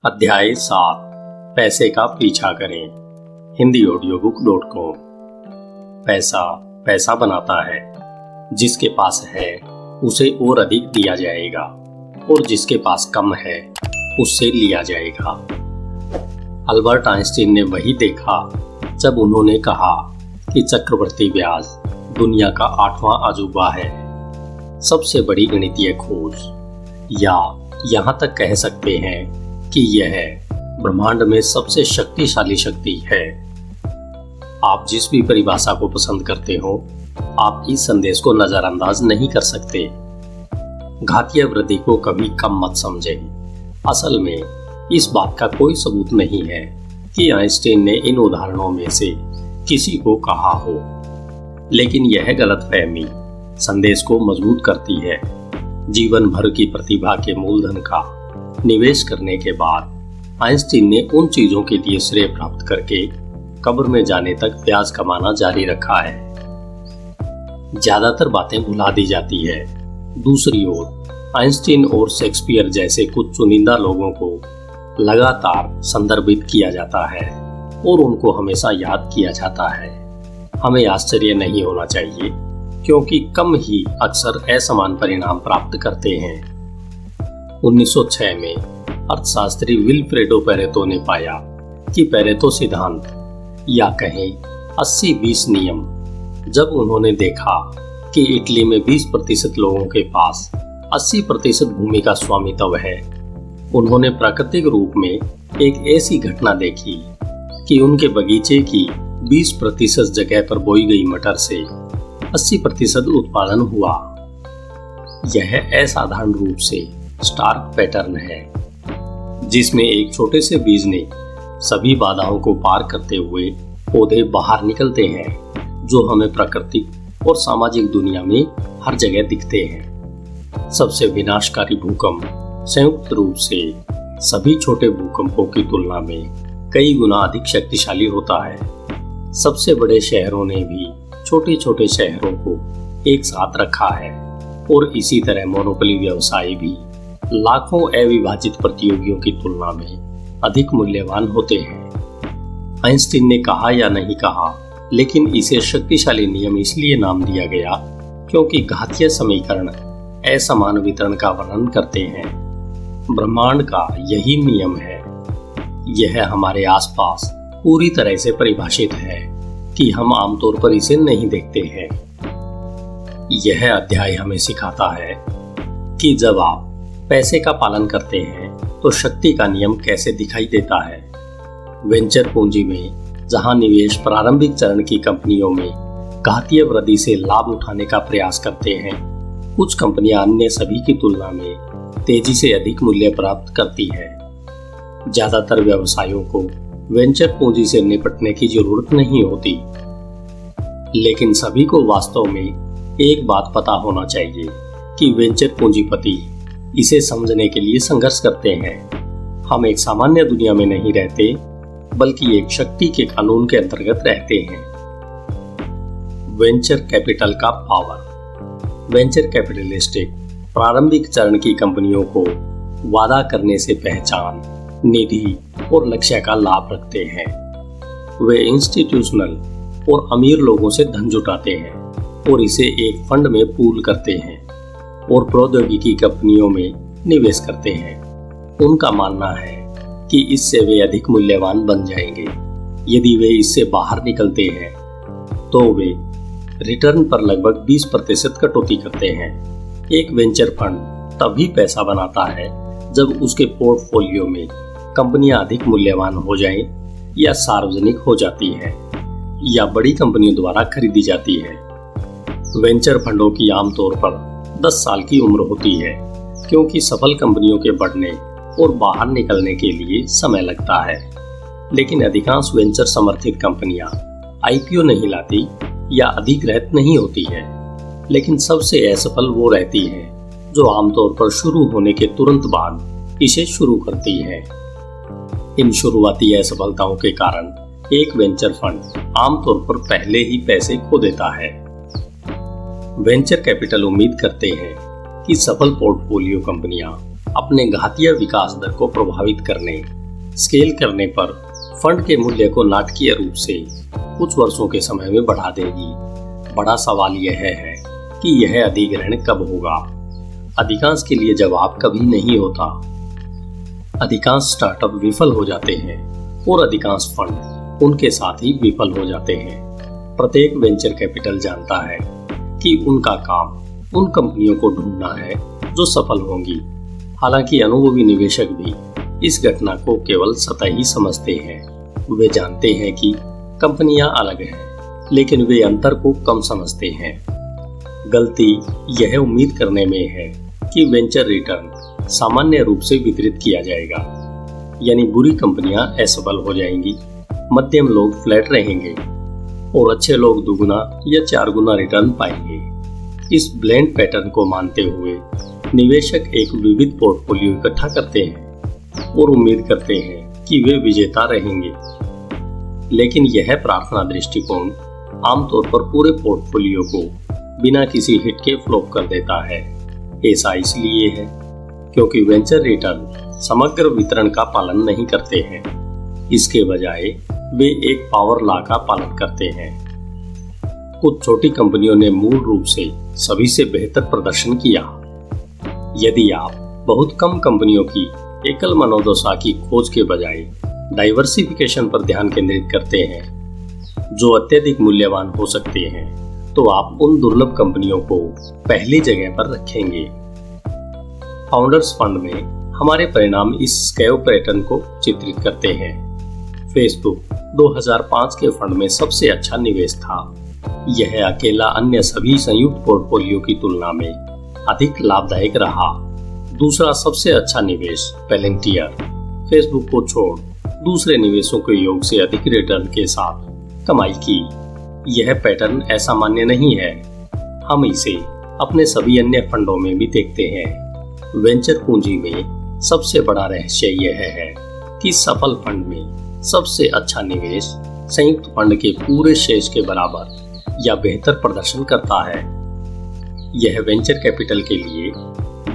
अध्याय 7 पैसे का पीछा करें। हिंदी ऑडियोबुक.com। पैसा पैसा बनाता है। जिसके पास है उसे और अधिक दिया जाएगा और जिसके पास कम है उससे लिया जाएगा। अल्बर्ट आइंस्टीन ने वही देखा जब उन्होंने कहा कि चक्रवृद्धि ब्याज दुनिया का 8वां अजूबा है, सबसे बड़ी गणितीय खोज, या यहाँ तक कह सकते हैं कि यह ब्रह्मांड में सबसे शक्तिशाली शक्ति है। आप जिस भी परिभाषा को पसंद करते हो, आप इस संदेश को नजरअंदाज नहीं कर सकते। घातीय वृद्धि को कभी कम मत समझें। असल में इस बात का कोई सबूत नहीं है कि आइंस्टीन ने इन उदाहरणों में से किसी को कहा हो, लेकिन यह गलतफहमी संदेश को मजबूत करती है। जीवन भर की प्रतिभा के मूलधन का निवेश करने के बाद आइंस्टीन ने उन चीजों के लिए श्रेय प्राप्त करके कब्र में जाने तक ब्याज कमाना जारी रखा है। ज्यादातर बातें भुला दी जाती है। दूसरी ओर आइंस्टीन और शेक्सपियर जैसे कुछ चुनिंदा लोगों को लगातार संदर्भित किया जाता है और उनको हमेशा याद किया जाता है। हमें आश्चर्य नहीं होना चाहिए, क्योंकि कम ही अक्सर असमान परिणाम प्राप्त करते हैं। 1906 में अर्थशास्त्री विल्फ्रेडो पेरेटो ने पाया कि पेरेटो सिद्धांत, या कहें 80-20 नियम, जब उन्होंने देखा कि इटली में 20% लोगों के पास 80% भूमि का स्वामित्व है, उन्होंने प्राकृतिक रूप में एक ऐसी घटना देखी कि उनके बगीचे की 20% जगह पर बोई गई मटर से 80% उत्पादन हुआ। यह असाधारण रूप से स्टार्क पैटर्न है, जिसमें एक छोटे से बीज ने सभी बाधाओं को पार करते हुए पौधे बाहर निकलते हैं, जो हमें प्राकृतिक और सामाजिक दुनिया में हर जगह दिखते हैं। सबसे विनाशकारी भूकंप संयुक्त रूप से सभी छोटे भूकंपों की तुलना में कई गुना अधिक शक्तिशाली होता है। सबसे बड़े शहरों ने भी छोटे छोटे शहरों को एक साथ रखा है, और इसी तरह मोनोपोली व्यवसाय भी लाखों अविभाजित प्रतियोगियों की तुलना में अधिक मूल्यवान होते हैं। आइंस्टीन ने कहा या नहीं कहा, लेकिन इसे शक्तिशाली नियम इसलिए नाम दिया गया क्योंकि घातीय समीकरण असमान वितरण का वर्णन करते हैं। ब्रह्मांड का यही नियम है। यह हमारे आसपास पूरी तरह से परिभाषित है कि हम आमतौर पर इसे नहीं देखते हैं। यह अध्याय हमें सिखाता है कि जब आप पैसे का पालन करते हैं तो शक्ति का नियम कैसे दिखाई देता है। वेंचर पूंजी में जहां निवेश प्रारंभिक चरण की कंपनियों में घातीय वृद्धि से लाभ उठाने का प्रयास करते हैं, कुछ कंपनियां अन्य सभी की तुलना में तेजी से अधिक मूल्य प्राप्त करती हैं। ज्यादातर व्यवसायों को वेंचर पूंजी से निपटने की जरूरत नहीं होती, लेकिन सभी को वास्तव में एक बात पता होना चाहिए कि वेंचर पूंजीपति इसे समझने के लिए संघर्ष करते हैं। हम एक सामान्य दुनिया में नहीं रहते, बल्कि एक शक्ति के कानून के अंतर्गत रहते हैं। वेंचर कैपिटल का पावर। वेंचर कैपिटलिस्टिक प्रारंभिक चरण की कंपनियों को वादा करने से पहचान, निधि और लक्ष्य का लाभ रखते हैं। वे इंस्टीट्यूशनल और अमीर लोगों से धन जुटाते हैं और इसे एक फंड में पूल करते हैं और प्रौद्योगिकी कंपनियों में निवेश करते हैं। उनका मानना है कि इससे वे अधिक मूल्यवान बन जाएंगे। यदि वे इससे बाहर निकलते हैं तो वे रिटर्न पर लगभग 20% कटौती करते हैं। एक वेंचर फंड तभी पैसा बनाता है जब उसके पोर्टफोलियो में कंपनियां अधिक मूल्यवान हो जाएं, या सार्वजनिक हो जाती है, या बड़ी कंपनियों द्वारा खरीदी जाती है। वेंचर फंडों की आमतौर पर 10 साल की उम्र होती है, क्योंकि सफल कंपनियों के बढ़ने और बाहर निकलने के लिए समय लगता है। लेकिन अधिकांश वेंचर समर्थित कंपनियां आईपीओ नहीं लाती या अधिग्रहित नहीं होती है। लेकिन सबसे असफल वो रहती हैं जो आमतौर पर शुरू होने के तुरंत बाद इसे शुरू करती है। इन शुरुआती असफलताओं के कारण एक वेंचर फंड आमतौर पर पहले ही पैसे खो देता है। वेंचर कैपिटल उम्मीद करते हैं कि सफल पोर्टफोलियो कंपनियां अपने घातीय विकास दर को प्रभावित करने, स्केल करने पर फंड के मूल्य को नाटकीय रूप से कुछ वर्षों के समय में बढ़ा देगी। बड़ा सवाल यह है कि यह अधिग्रहण कब होगा। अधिकांश के लिए जवाब कभी नहीं होता। अधिकांश स्टार्टअप विफल हो जाते हैं और अधिकांश फंड उनके साथ ही विफल हो जाते हैं। प्रत्येक वेंचर कैपिटल जानता है कि उनका काम उन कंपनियों को ढूंढना है जो सफल होंगी। हालांकि अनुभवी निवेशक भी इस घटना को केवल सतही समझते हैं। वे जानते हैं कि कंपनियां अलग हैं, लेकिन वे अंतर को कम समझते हैं। गलती यह उम्मीद करने में है कि वेंचर रिटर्न सामान्य रूप से वितरित किया जाएगा, यानी बुरी कंपनियां असफल हो जाएंगी, मध्यम लोग फ्लैट रहेंगे और अच्छे लोग दुगुना या 4 गुना रिटर्न पाएंगे। इस ब्लेंड पैटर्न को मानते हुए निवेशक एक विविध पोर्टफोलियो इकट्ठा करते हैं और उम्मीद करते हैं कि वे विजेता रहेंगे। लेकिन यह प्रार्थना दृष्टिकोण आमतौर पर पूरे पोर्टफोलियो को बिना किसी हिट के फ्लॉप कर देता है। ऐसा इसलिए है क्योंकि वेंचर रिटर्न समग्र वितरण का पालन नहीं करते हैं। इसके बजाय वे एक पावर लॉ का पालन करते हैं। कुछ छोटी कंपनियों ने मूल रूप से सभी से बेहतर प्रदर्शन किया। यदि आप बहुत कम कंपनियों की एकल मनोदशा की खोज के बजाय डाइवर्सिफिकेशन पर ध्यान केंद्रित करते हैं जो अत्यधिक मूल्यवान हो सकते हैं, तो आप उन दुर्लभ कंपनियों को पहली जगह पर रखेंगे। फाउंडर्स फंड में हमारे परिणाम इस स्केव पैटर्न को चित्रित करते हैं। फेसबुक 2005 के फंड में सबसे अच्छा निवेश था। यह अकेला अन्य सभी संयुक्त पोर्टफोलियो की तुलना में अधिक लाभदायक रहा। दूसरा सबसे अच्छा निवेश पेलेंटियर फेसबुक को छोड़ दूसरे निवेशों के योग से अधिक रिटर्न के साथ कमाई की। यह पैटर्न असामान्य नहीं है। हम इसे अपने सभी अन्य फंडों में भी देखते हैं। वेंचर पूंजी में सबसे बड़ा रहस्य यह है कि सफल फंड में सबसे अच्छा निवेश संयुक्त फंड के पूरे शेष के बराबर या बेहतर प्रदर्शन करता है। यह वेंचर कैपिटल के लिए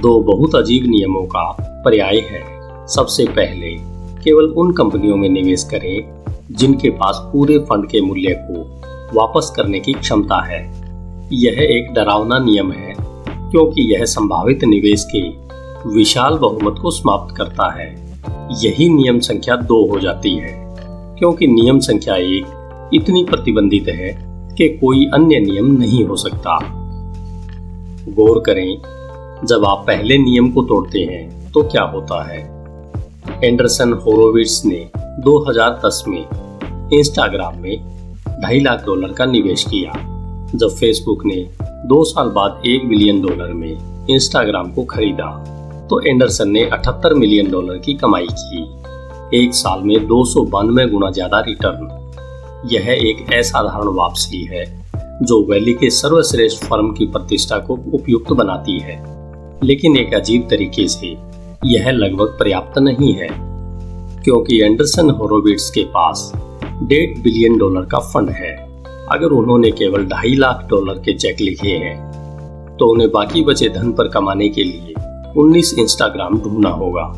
2 बहुत अजीब नियमों का पर्याय है। सबसे पहले, केवल उन कंपनियों में निवेश करें जिनके पास पूरे फंड के मूल्य को वापस करने की क्षमता है। यह एक डरावना नियम है क्योंकि यह संभावित निवेश के विशाल बहुमत को समाप्त करता है। यही नियम संख्या 2 हो जाती है क्योंकि नियम संख्या 1 इतनी प्रतिबंधित है कि कोई अन्य नियम नहीं हो सकता। गौर करें, जब आप पहले नियम को तोड़ते हैं तो क्या होता है। एंडरसन होरोविट्ज ने 2010 में इंस्टाग्राम में $2.5 लाख का निवेश किया। जब फेसबुक ने 2 साल बाद $1 बिलियन में इंस्टाग्राम को खरीदा तो एंडरसन ने $78 मिलियन की कमाई की। एक साल में 292 गुना ज्यादा रिटर्न। यह एक असाधारण वापसी है जो वैली के सर्वश्रेष्ठ फर्म की प्रतिष्ठा को उपयुक्त बनाती है, लेकिन एक अजीब तरीके से यह लगभग पर्याप्त नहीं है क्योंकि एंडरसन होरोविट्ज के पास $1.5 बिलियन का फंड है। अगर उन्होंने केवल $2.5 लाख के चेक लिखे हैं तो उन्हें बाकी बचे धन पर कमाने के लिए 19 इंस्टाग्राम ढूंढना होगा।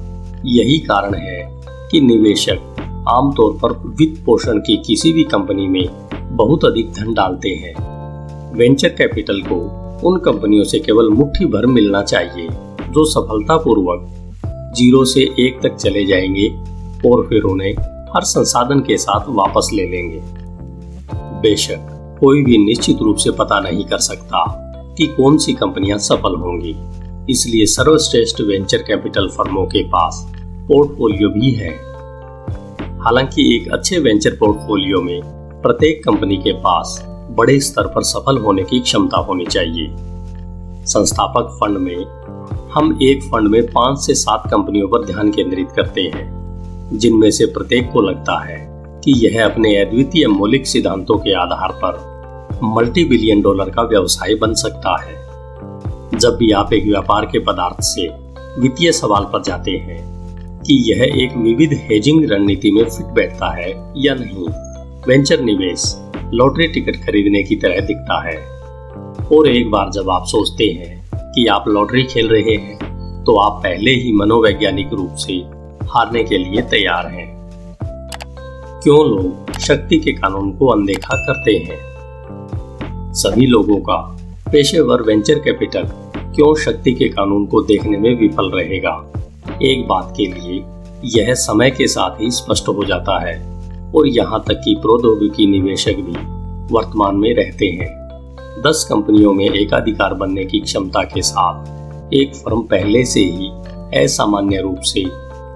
यही कारण है कि निवेशक आमतौर पर वित्त पोषण की किसी भी कंपनी में बहुत अधिक धन डालते हैं। वेंचर कैपिटल को उन कंपनियों से केवल मुट्ठी भर मिलना चाहिए जो सफलतापूर्वक 0 से 1 तक चले जाएंगे और फिर उन्हें हर संसाधन के साथ वापस ले लेंगे। बेशक कोई भी निश्चित रूप से पता नहीं कर सकता कि कौन सी कंपनियां सफल होंगी, इसलिए सर्वश्रेष्ठ वेंचर कैपिटल फर्मों के पास पोर्टफोलियो भी है। हालांकि एक अच्छे वेंचर पोर्टफोलियो में प्रत्येक कंपनी के पास बड़े स्तर पर सफल होने की क्षमता होनी चाहिए। संस्थापक फंड में हम एक फंड में 5 से 7 कंपनियों पर ध्यान केंद्रित करते हैं जिनमें से प्रत्येक को लगता है कि यह अपने अद्वितीय मौलिक सिद्धांतों के आधार पर $multi-billion का व्यवसाय बन सकता है। जब भी आप एक व्यापार के पदार्थ से वित्तीय सवाल पर जाते हैं कि यह एक विविध हेजिंग रणनीति में फिट बैठता है या नहीं, वेंचर निवेश लॉटरी टिकट खरीदने की तरह दिखता है। और एक बार जब आप सोचते हैं कि आप लॉटरी खेल रहे हैं तो आप पहले ही मनोवैज्ञानिक रूप से हारने के लिए तैयार हैं। क्यों लोग शक्ति के कानून को अनदेखा करते हैं? सभी लोगों का पेशेवर वेंचर कैपिटल क्यों शक्ति के कानून को देखने में विफल रहेगा? एक बात के लिए यह समय के साथ ही स्पष्ट हो जाता है, और यहाँ तक कि प्रौद्योगिकी निवेशक भी वर्तमान में रहते हैं। 10 कंपनियों में एकाधिकार बनने की क्षमता के साथ एक फर्म पहले से ही असामान्य रूप से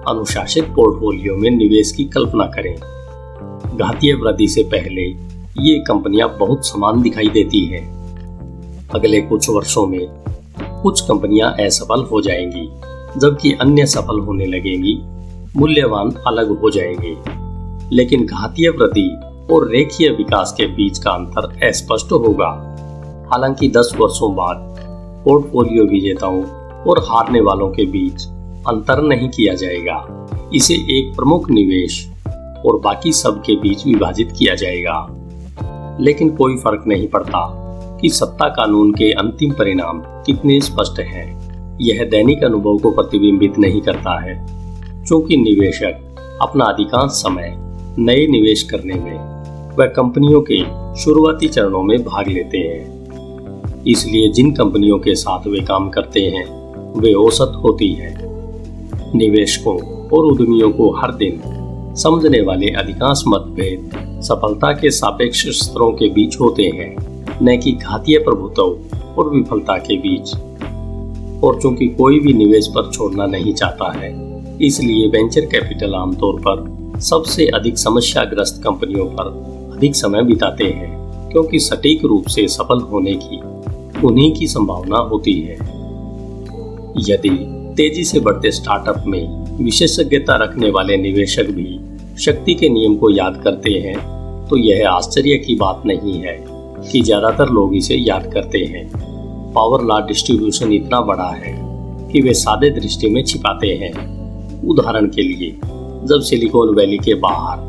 अनुशासित पोर्टफोलियो में निवेश की कल्पना करें। घातीय वृद्धि से पहले ये कंपनियां बहुत समान दिखाई देती हैं। अगले कुछ वर्षों में कुछ कंपनियां असफल हो जाएंगी, जबकि अन्य सफल होने लगेंगी। मूल्यवान अलग हो जाएंगे, लेकिन घातीय वृद्धि और रेखीय विकास के बीच का अंतर अस्पष्ट होगा। हालांकि 10 वर्षों बाद पोर्टफोलियो विजेताओं और हारने वालों के बीच अंतर नहीं किया जाएगा। इसे एक प्रमुख निवेश और बाकी सब के बीच विभाजित किया जाएगा। लेकिन कोई फर्क नहीं पड़ता कि सत्ता कानून के अंतिम परिणाम कितने स्पष्ट हैं। यह दैनिक अनुभव को प्रतिबिंबित नहीं करता है, क्योंकि निवेशक अपना अधिकांश समय नए निवेश करने में व कंपनियों के शुरुआती चरणों में भाग लेते हैं। इसलिए जिन कंपनियों के साथ वे काम करते हैं वे औसत होती हैं। निवेशकों और उद्यमियों को हर दिन समझने वाले अधिकांश मतभेद सफलता के सापेक्ष स्तरों के बीच होते हैं, न कि घातीय प्रभुत्व और विफलता के बीच। और चूंकि कोई भी निवेश पर छोड़ना नहीं चाहता है, इसलिए वेंचर कैपिटल आमतौर पर सबसे अधिक समस्याग्रस्त कंपनियों पर अधिक समय बिताते हैं, क्योंकि सटीक रूप से सफल होने की उन्हीं की संभावना होती है। यदि तेजी से बढ़ते स्टार्टअप में विशेषज्ञता रखने वाले निवेशक भी शक्ति के नियम को याद करते हैं, तो यह आश्चर्य की बात नहीं है कि ज्यादातर लोग इसे याद करते हैं। पावर लॉ डिस्ट्रीब्यूशन इतना बड़ा है कि वे सादे दृष्टि में छिपाते हैं। उदाहरण के लिए, जब सिलिकॉन वैली के बाहर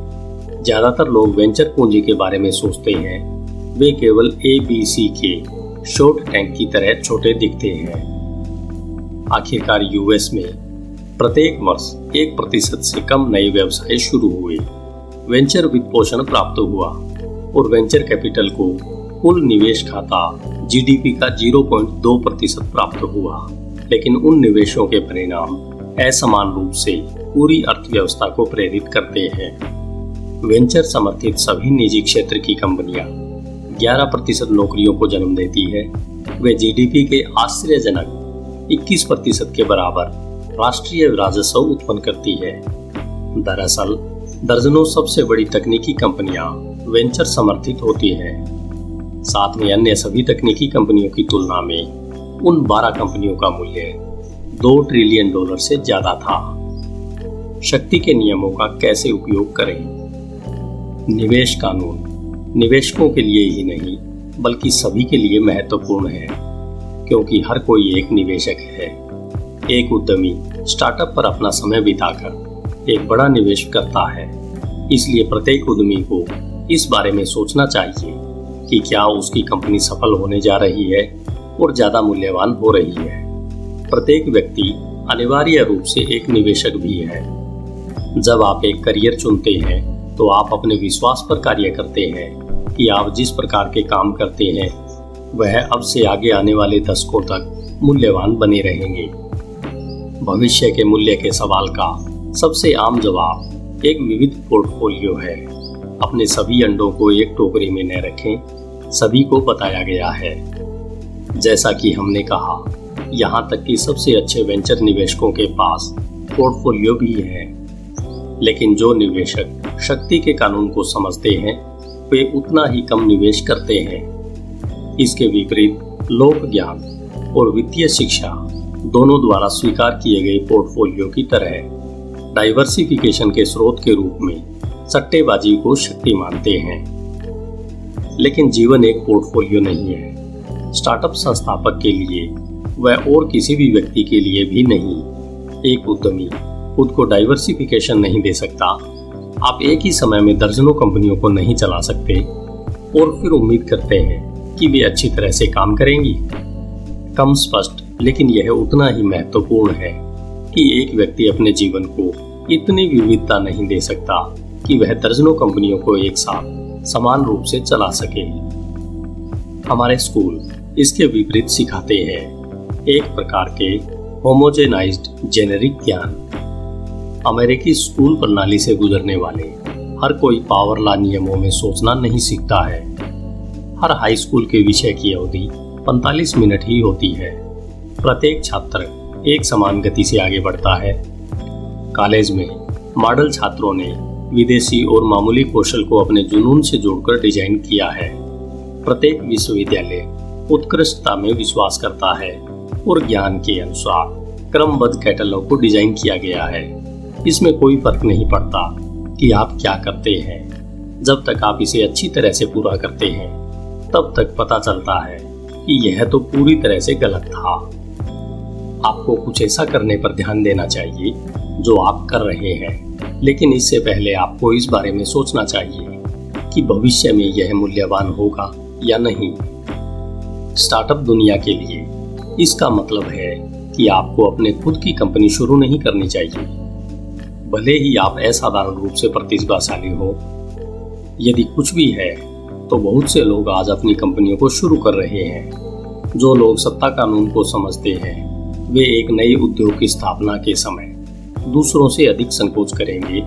ज्यादातर लोग वेंचर पूंजी के बारे में सोचते हैं, वे केवल ABC के शॉर्ट टैंक की तरह छोटे दिखते हैं। आखिरकार यूएस में प्रत्येक वर्ष 1% से कम नए व्यवसाय शुरू हुए, वेंचर वित्त पोषण प्राप्त हुआ और वेंचर कैपिटल को कुल निवेश खाता GDP का 0.2% प्राप्त हुआ। लेकिन उन निवेशों के परिणाम असमान रूप से पूरी अर्थव्यवस्था को प्रेरित करते हैं। वेंचर समर्थित सभी निजी क्षेत्र की कंपनियां 11% नौकरियों को जन्म देती है। वे GDP के आश्चर्यजनक 21% के बराबर राष्ट्रीय राजस्व उत्पन्न करती है। दरअसल दर्जनों सबसे बड़ी तकनीकी कंपनियां वेंचर समर्थित होती हैं। साथ में अन्य सभी तकनीकी कंपनियों की तुलना में उन 12 कंपनियों का मूल्य $2 ट्रिलियन से ज्यादा था। शक्ति के नियमों का कैसे उपयोग करें? निवेश कानून निवेशकों के लिए ही नहीं बल्कि सभी के लिए महत्वपूर्ण है, क्योंकि हर कोई एक निवेशक है। एक उद्यमी स्टार्टअप पर अपना समय बिताकर एक बड़ा निवेश करता है। इसलिए प्रत्येक उद्यमी को इस बारे में सोचना चाहिए कि क्या उसकी कंपनी सफल होने जा रही है और ज्यादा मूल्यवान हो रही है। प्रत्येक व्यक्ति अनिवार्य रूप से एक निवेशक भी है। जब आप एक करियर चुनते हैं तो आप अपने विश्वास पर कार्य करते हैं कि आप जिस प्रकार के काम करते हैं वह अब से आगे आने वाले दशकों तक मूल्यवान बने रहेंगे। भविष्य के मूल्य के सवाल का सबसे आम जवाब एक विविध पोर्टफोलियो है। अपने सभी अंडों को एक टोकरी में न रखें, सभी को बताया गया है। जैसा कि हमने कहा, यहाँ तक कि सबसे अच्छे वेंचर निवेशकों के पास पोर्टफोलियो भी है। लेकिन जो निवेशक शक्ति के कानून को समझते हैं वे उतना ही कम निवेश करते हैं। इसके विपरीत लोक ज्ञान और वित्तीय शिक्षा दोनों द्वारा स्वीकार किए गए पोर्टफोलियो की तरह डाइवर्सिफिकेशन के स्रोत के रूप में सट्टेबाजी को शक्ति मानते हैं। लेकिन जीवन एक पोर्टफोलियो नहीं है। स्टार्टअप संस्थापक के लिए वह और किसी भी व्यक्ति के लिए भी नहीं। एक उद्यमी खुद को डाइवर्सिफिकेशन नहीं दे सकता। आप एक ही समय में दर्जनों कंपनियों को नहीं चला सकते और फिर उम्मीद करते हैं कि वे अच्छी तरह से काम करेंगी। कम स्पष्ट लेकिन यह उतना ही महत्वपूर्ण है कि एक व्यक्ति अपने जीवन को इतनी विविधता नहीं दे सकता कि वह दर्जनों कंपनियों को एक साथ समान रूप से चला सके। हमारे स्कूल इसके विपरीत सिखाते हैं, एक प्रकार के होमोजेनाइज्ड जेनेरिक ज्ञान। अमेरिकी स्कूल प्रणाली से गुजरने वाले हर कोई पावर लॉ नियमों में सोचना नहीं सीखता है। हर हाई स्कूल के विषय की अवधि 45 मिनट ही होती है। प्रत्येक छात्र एक समान गति से आगे बढ़ता है। कॉलेज में मॉडल छात्रों ने विदेशी और मामूली कौशल को अपने जुनून से जोड़कर डिजाइन किया है। प्रत्येक विश्वविद्यालय उत्कृष्टता में विश्वास करता है और ज्ञान के अनुसार क्रमबद्ध कैटलॉग को डिजाइन किया गया है। इसमें कोई फर्क नहीं पड़ता कि आप क्या करते हैं, जब तक आप इसे अच्छी तरह से पूरा करते हैं तब तक पता चलता है कि यह तो पूरी तरह से गलत था। आपको कुछ ऐसा करने पर ध्यान देना चाहिए जो आप कर रहे हैं, लेकिन इससे पहले आपको इस बारे में सोचना चाहिए कि भविष्य में यह मूल्यवान होगा या नहीं। स्टार्टअप दुनिया के लिए इसका मतलब है कि आपको अपने खुद की कंपनी शुरू नहीं करनी चाहिए, भले ही आप असाधारण रूप से प्रतिभाशाली हो। यदि कुछ भी है तो बहुत से लोग आज अपनी कंपनियों को शुरू कर रहे हैं। जो लोग सत्ता कानून को समझते हैं वे एक नए उद्योग की स्थापना के समय दूसरों से अधिक संकोच करेंगे।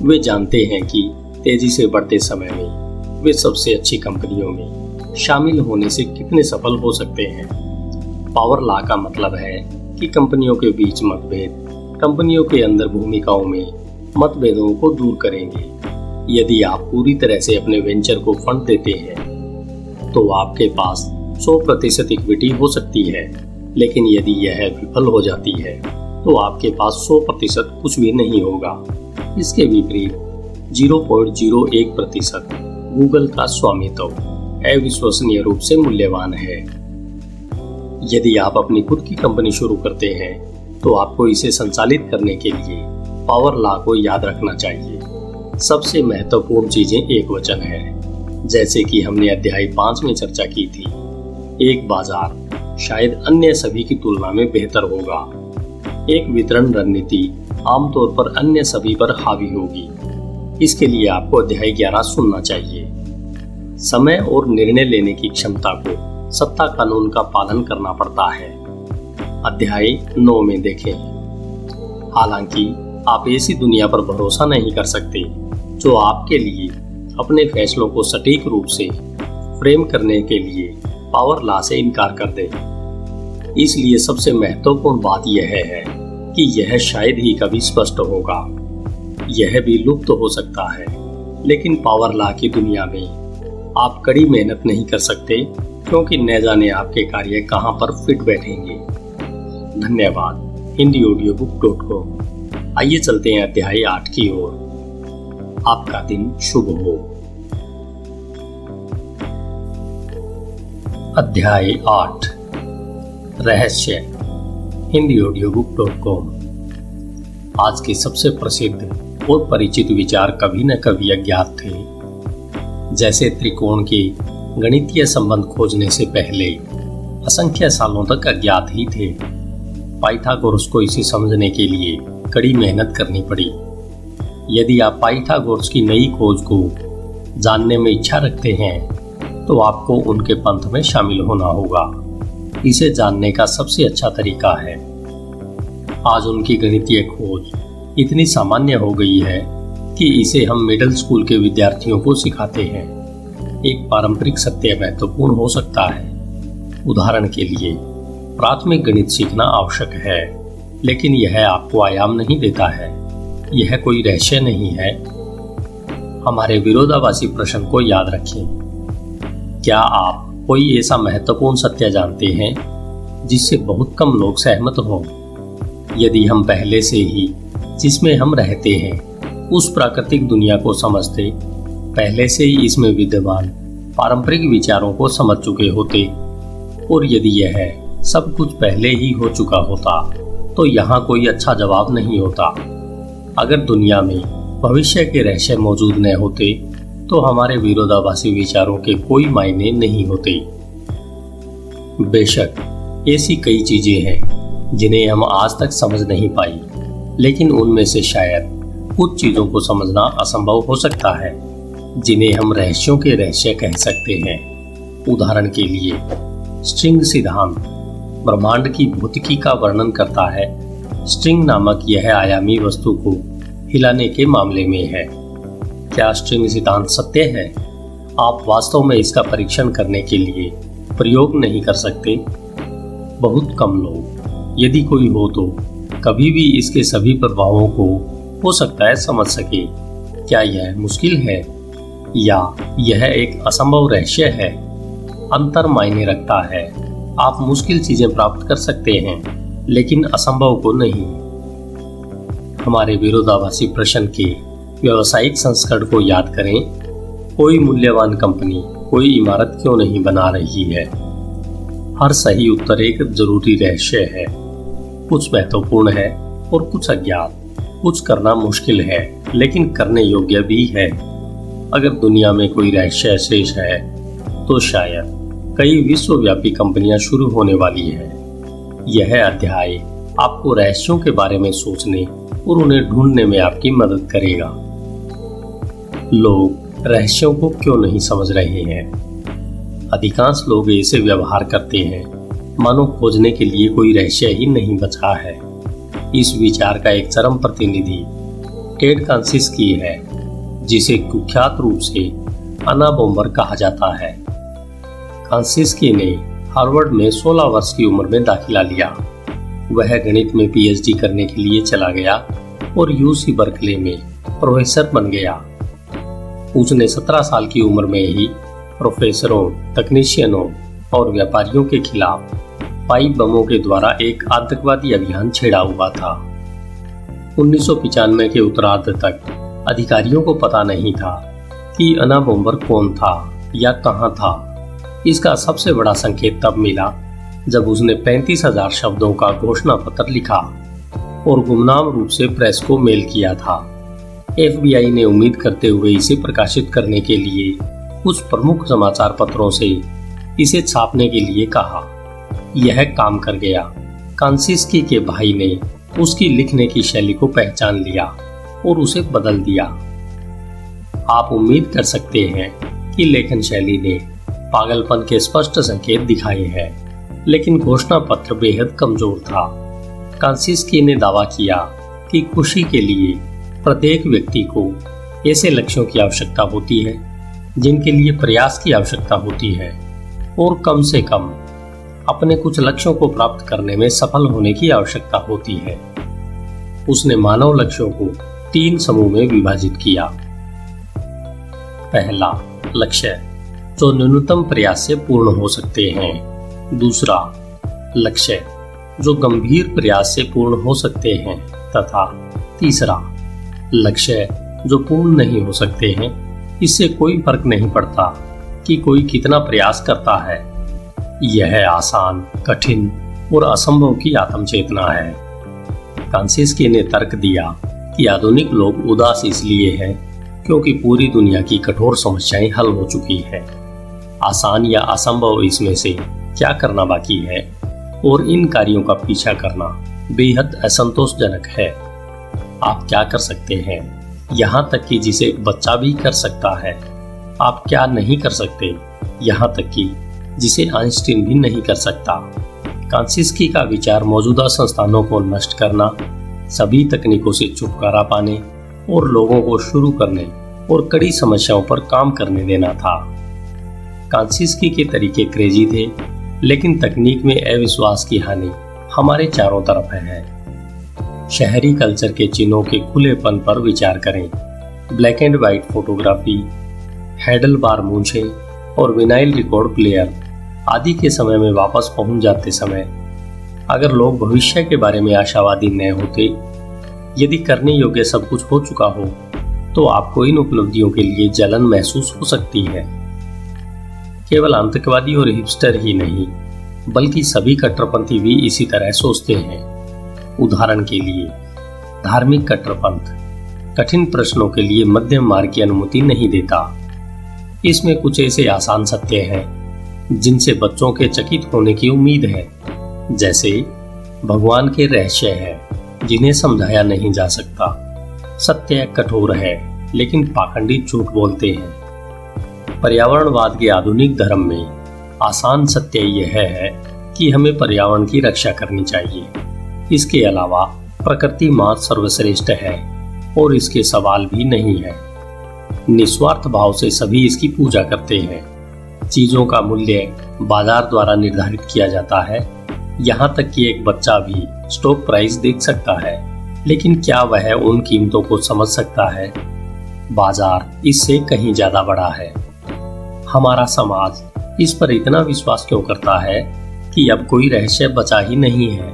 वे जानते हैं कि तेजी से बढ़ते समय में वे सबसे अच्छी कंपनियों में शामिल होने से कितने सफल हो सकते हैं। पावर लॉ का मतलब है कि कंपनियों के बीच मतभेद कंपनियों के अंदर भूमिकाओं में मतभेदों को दूर करेंगे। यदि आप पूरी तरह से अपने वेंचर को फंड देते हैं तो आपके पास 100% इक्विटी हो सकती है, लेकिन यदि यह विफल हो जाती है तो आपके पास 100% कुछ भी नहीं होगा। इसके विपरीत 0.01% गूगल का स्वामित्व अविश्वसनीय रूप से मूल्यवान है। यदि आप अपनी खुद की कंपनी शुरू करते हैं तो आपको इसे संचालित करने के लिए पावर लॉ को याद रखना चाहिए। सबसे महत्वपूर्ण चीजें एक वचन है, जैसे कि हमने अध्याय 5 में चर्चा की थी। एक बाजार शायद अन्य सभी की तुलना में बेहतर होगा। एक वितरण रणनीति आमतौर पर अन्य सभी पर हावी होगी। इसके लिए आपको अध्याय 11 सुनना चाहिए। समय और निर्णय लेने की क्षमता को सत्ता कानून का पालन करना पड़ता है। अध्याय 9 में देखें। हालांकि आप ऐसी दुनिया पर भरोसा नहीं कर सकते जो आपके लिए अपने फैसलों को सटीक रूप से फ्रेम करने के लिए पावर लॉ से इनकार कर दे। इसलिए सबसे महत्वपूर्ण बात यह है कि यह शायद ही कभी स्पष्ट होगा। यह भी लुप्त हो सकता है, लेकिन पावर लॉ की दुनिया में आप कड़ी मेहनत नहीं कर सकते, क्योंकि न जाने आपके कार्य कहां पर फिट बैठेंगे। धन्यवाद। HindiAudiobook.com। आइए चलते हैं अध्याय 8 की ओर। आपका दिन शुभ हो। अध्याय 8 रहस्य। HindiAudiobook.com। आज के सबसे प्रसिद्ध और परिचित विचार कभी न कभी अज्ञात थे। जैसे त्रिकोण के गणितीय संबंध खोजने से पहले असंख्य सालों तक अज्ञात ही थे। पाइथागोरस को इसे समझने के लिए कड़ी मेहनत करनी पड़ी। यदि आप पाइथागोरस की नई खोज को जानने में इच्छा रखते हैं तो आपको उनके पंथ में शामिल होना होगा। इसे जानने का सबसे अच्छा तरीका है। आज उनकी गणितीय खोज इतनी सामान्य हो गई है कि इसे हम मिडिल स्कूल के विद्यार्थियों को सिखाते हैं। एक पारंपरिक सत्य महत्वपूर्ण हो सकता है। उदाहरण के लिए प्राथमिक गणित सीखना आवश्यक है, लेकिन यह आपको आयाम नहीं देता है। यह कोई रहस्य नहीं है। हमारे विरोधाभासी प्रश्न को याद रखें। क्या आप कोई ऐसा महत्वपूर्ण सत्य जानते हैं जिससे बहुत कम लोग सहमत हों? यदि हम पहले से ही जिसमें हम रहते हैं उस प्राकृतिक दुनिया को समझते, पहले से ही इसमें विद्यमान पारंपरिक विचारों को समझ चुके होते, और यदि यह सब कुछ पहले ही हो चुका होता तो यहाँ कोई अच्छा जवाब नहीं होता। अगर दुनिया में भविष्य के रहस्य मौजूद न होते तो हमारे विरोधाभासी विचारों के कोई मायने नहीं होते। बेशक ऐसी कई चीजें हैं जिन्हें हम आज तक समझ नहीं पाई, लेकिन उनमें से शायद कुछ चीजों को समझना असंभव हो सकता है, जिन्हें हम रहस्यों के रहस्य कह सकते हैं। उदाहरण के लिए, स्ट्रिंग सिद्धांत ब्रह्मांड की भौतिकी का वर्णन करता है। स्ट्रिंग नामक यह आयामी वस्तु को हिलाने के मामले में है। क्या स्ट्रिंग सिद्धांत सत्य है? आप वास्तव में इसका परीक्षण करने के लिए प्रयोग नहीं कर सकते। बहुत कम लोग, यदि कोई हो तो, कभी भी इसके सभी प्रभावों को हो सकता है समझ सके। क्या यह मुश्किल है या यह एक असंभव रहस्य है? अंतर मायने रखता है। आप मुश्किल चीजें प्राप्त कर सकते हैं, लेकिन असंभव को नहीं। हमारे विरोधाभासी प्रश्न के व्यावसायिक संस्करण को याद करें। कोई मूल्यवान कंपनी कोई इमारत क्यों नहीं बना रही है? हर सही उत्तर एक जरूरी रहस्य है। कुछ महत्वपूर्ण है और कुछ अज्ञात। कुछ करना मुश्किल है, लेकिन करने योग्य भी है। अगर दुनिया में कोई रहस्य शेष है, तो शायद कई विश्वव्यापी कंपनियां शुरू होने वाली है। यह अध्याय आपको रहस्यों के बारे में सोचने और उन्हें ढूंढने में आपकी मदद करेगा। लोग रहस्यों को क्यों नहीं समझ रहे हैं? अधिकांश लोग ऐसे व्यवहार करते हैं मानो खोजने के लिए कोई रहस्य ही नहीं बचा है। इस विचार का एक चरम प्रतिनिधि टेड कांसिस्की है, जिसे कुख्यात रूप से अन्ना बॉम्बर कहा जाता है। कांसिस्की ने हार्वर्ड में 16 वर्ष की उम्र में दाखिला लिया। वह गणित में पीएचडी करने के लिए चला गया और यूसी बर्कले में प्रोफेसर बन गया। उसने 17 साल की उम्र में ही प्रोफेसरों, तकनीशियनों और व्यापारियों के खिलाफ पाइप बमों के द्वारा एक आतंकवादी अभियान छेड़ा हुआ था। 1995 के उत्तरार्ध तक अधिकारियों को पता नहीं था कि अन्ना बॉम्बर कौन था या कहां था। इसका सबसे बड़ा संकेत तब मिला जब उसने 35,000 शब्दों का घोषणा पत्र लिखा और गुमनाम रूप से प्रेस को मेल किया था। एफबीआई ने उम्मीद करते हुए इसे प्रकाशित करने के लिए कुछ प्रमुख समाचार पत्रों से इसे छापने के लिए कहा। यह काम कर गया। कांसिस्की के भाई ने उसकी लिखने की शैली को पहचान लिया और उसे बदल दिया। आप उम्मीद कर सकते हैं कि लेखन शैली ने पागलपन के स्पष्ट संकेत दिखाए हैं, लेकिन घोषणा पत्र बेहद कमजोर था। कांसिस्की ने दावा किया कि खुशी के लिए प्रत्येक व्यक्ति को ऐसे लक्ष्यों की आवश्यकता होती है जिनके लिए प्रयास की आवश्यकता होती है, और कम से कम अपने कुछ लक्ष्यों को प्राप्त करने में सफल होने की आवश्यकता होती है। उसने मानव लक्ष्यों को 3 समूह में विभाजित किया। पहला, लक्ष्य जो न्यूनतम प्रयास से पूर्ण हो सकते हैं। दूसरा, लक्ष्य जो गंभीर प्रयास से पूर्ण हो सकते हैं। तथा तीसरा, लक्ष्य जो पूर्ण नहीं हो सकते हैं। इससे कोई फर्क नहीं पड़ता कि कोई कितना प्रयास करता है। यह आसान, कठिन और असंभव की आत्मचेतना है। कांसिस्की ने तर्क दिया कि आधुनिक लोग उदास इसलिए हैं क्योंकि पूरी दुनिया की कठोर समस्याएं हल हो चुकी हैं। आसान या असंभव इसमें से क्या करना बाकी है, और इन कार्यों का पीछा करना बेहद असंतोषजनक है। आप क्या कर सकते हैं, यहाँ तक कि जिसे बच्चा भी कर सकता है। आप क्या नहीं कर सकते, यहाँ तक कि जिसे आइंस्टीन भी नहीं कर सकता। कांसिस्की का विचार मौजूदा संस्थानों को नष्ट करना, सभी तकनीकों से छुटकारा पाने और लोगों को शुरू करने और कड़ी समस्याओं पर काम करने देना था। कांसिस्की के तरीके क्रेजी थे, लेकिन तकनीक में अविश्वास की हानि हमारे चारों तरफ है। शहरी कल्चर के चिन्हों के खुलेपन पर विचार करें। Black and white photography, handle bar मूंछें और विनाइल रिकॉर्ड प्लेयर आदि के समय में वापस पहुंच जाते समय, अगर लोग भविष्य के बारे में आशावादी न होते, यदि करने योग्य सब कुछ हो चुका हो, तो आपको इन उपलब्धियों के लिए जलन महसूस हो सकती है। केवल आतंकवादी और हिपस्टर ही नहीं, बल्कि सभी कट्टरपंथी भी इसी तरह सोचते हैं। उदाहरण के लिए, धार्मिक कट्टरपंथ कठिन प्रश्नों के लिए मध्यम मार्ग की अनुमति नहीं देता। इसमें कुछ ऐसे आसान सत्य हैं जिनसे बच्चों के चकित होने की उम्मीद है। जैसे भगवान के रहस्य है जिन्हें समझाया नहीं जा सकता, सत्य कठोर है लेकिन पाखंडी झूठ बोलते हैं। पर्यावरणवाद के आधुनिक धर्म में आसान सत्य यह है कि हमें पर्यावरण की रक्षा करनी चाहिए। इसके अलावा प्रकृति माँ सर्वश्रेष्ठ है और इसके सवाल भी नहीं है। निस्वार्थ भाव से सभी इसकी पूजा करते हैं। चीजों का मूल्य बाजार द्वारा निर्धारित किया जाता है, यहाँ तक कि एक बच्चा भी स्टॉक प्राइस देख सकता है, लेकिन क्या वह उन कीमतों को समझ सकता है? बाजार इससे कहीं ज्यादा बड़ा है। हमारा समाज इस पर इतना विश्वास क्यों करता है कि अब कोई रहस्य बचा ही नहीं है?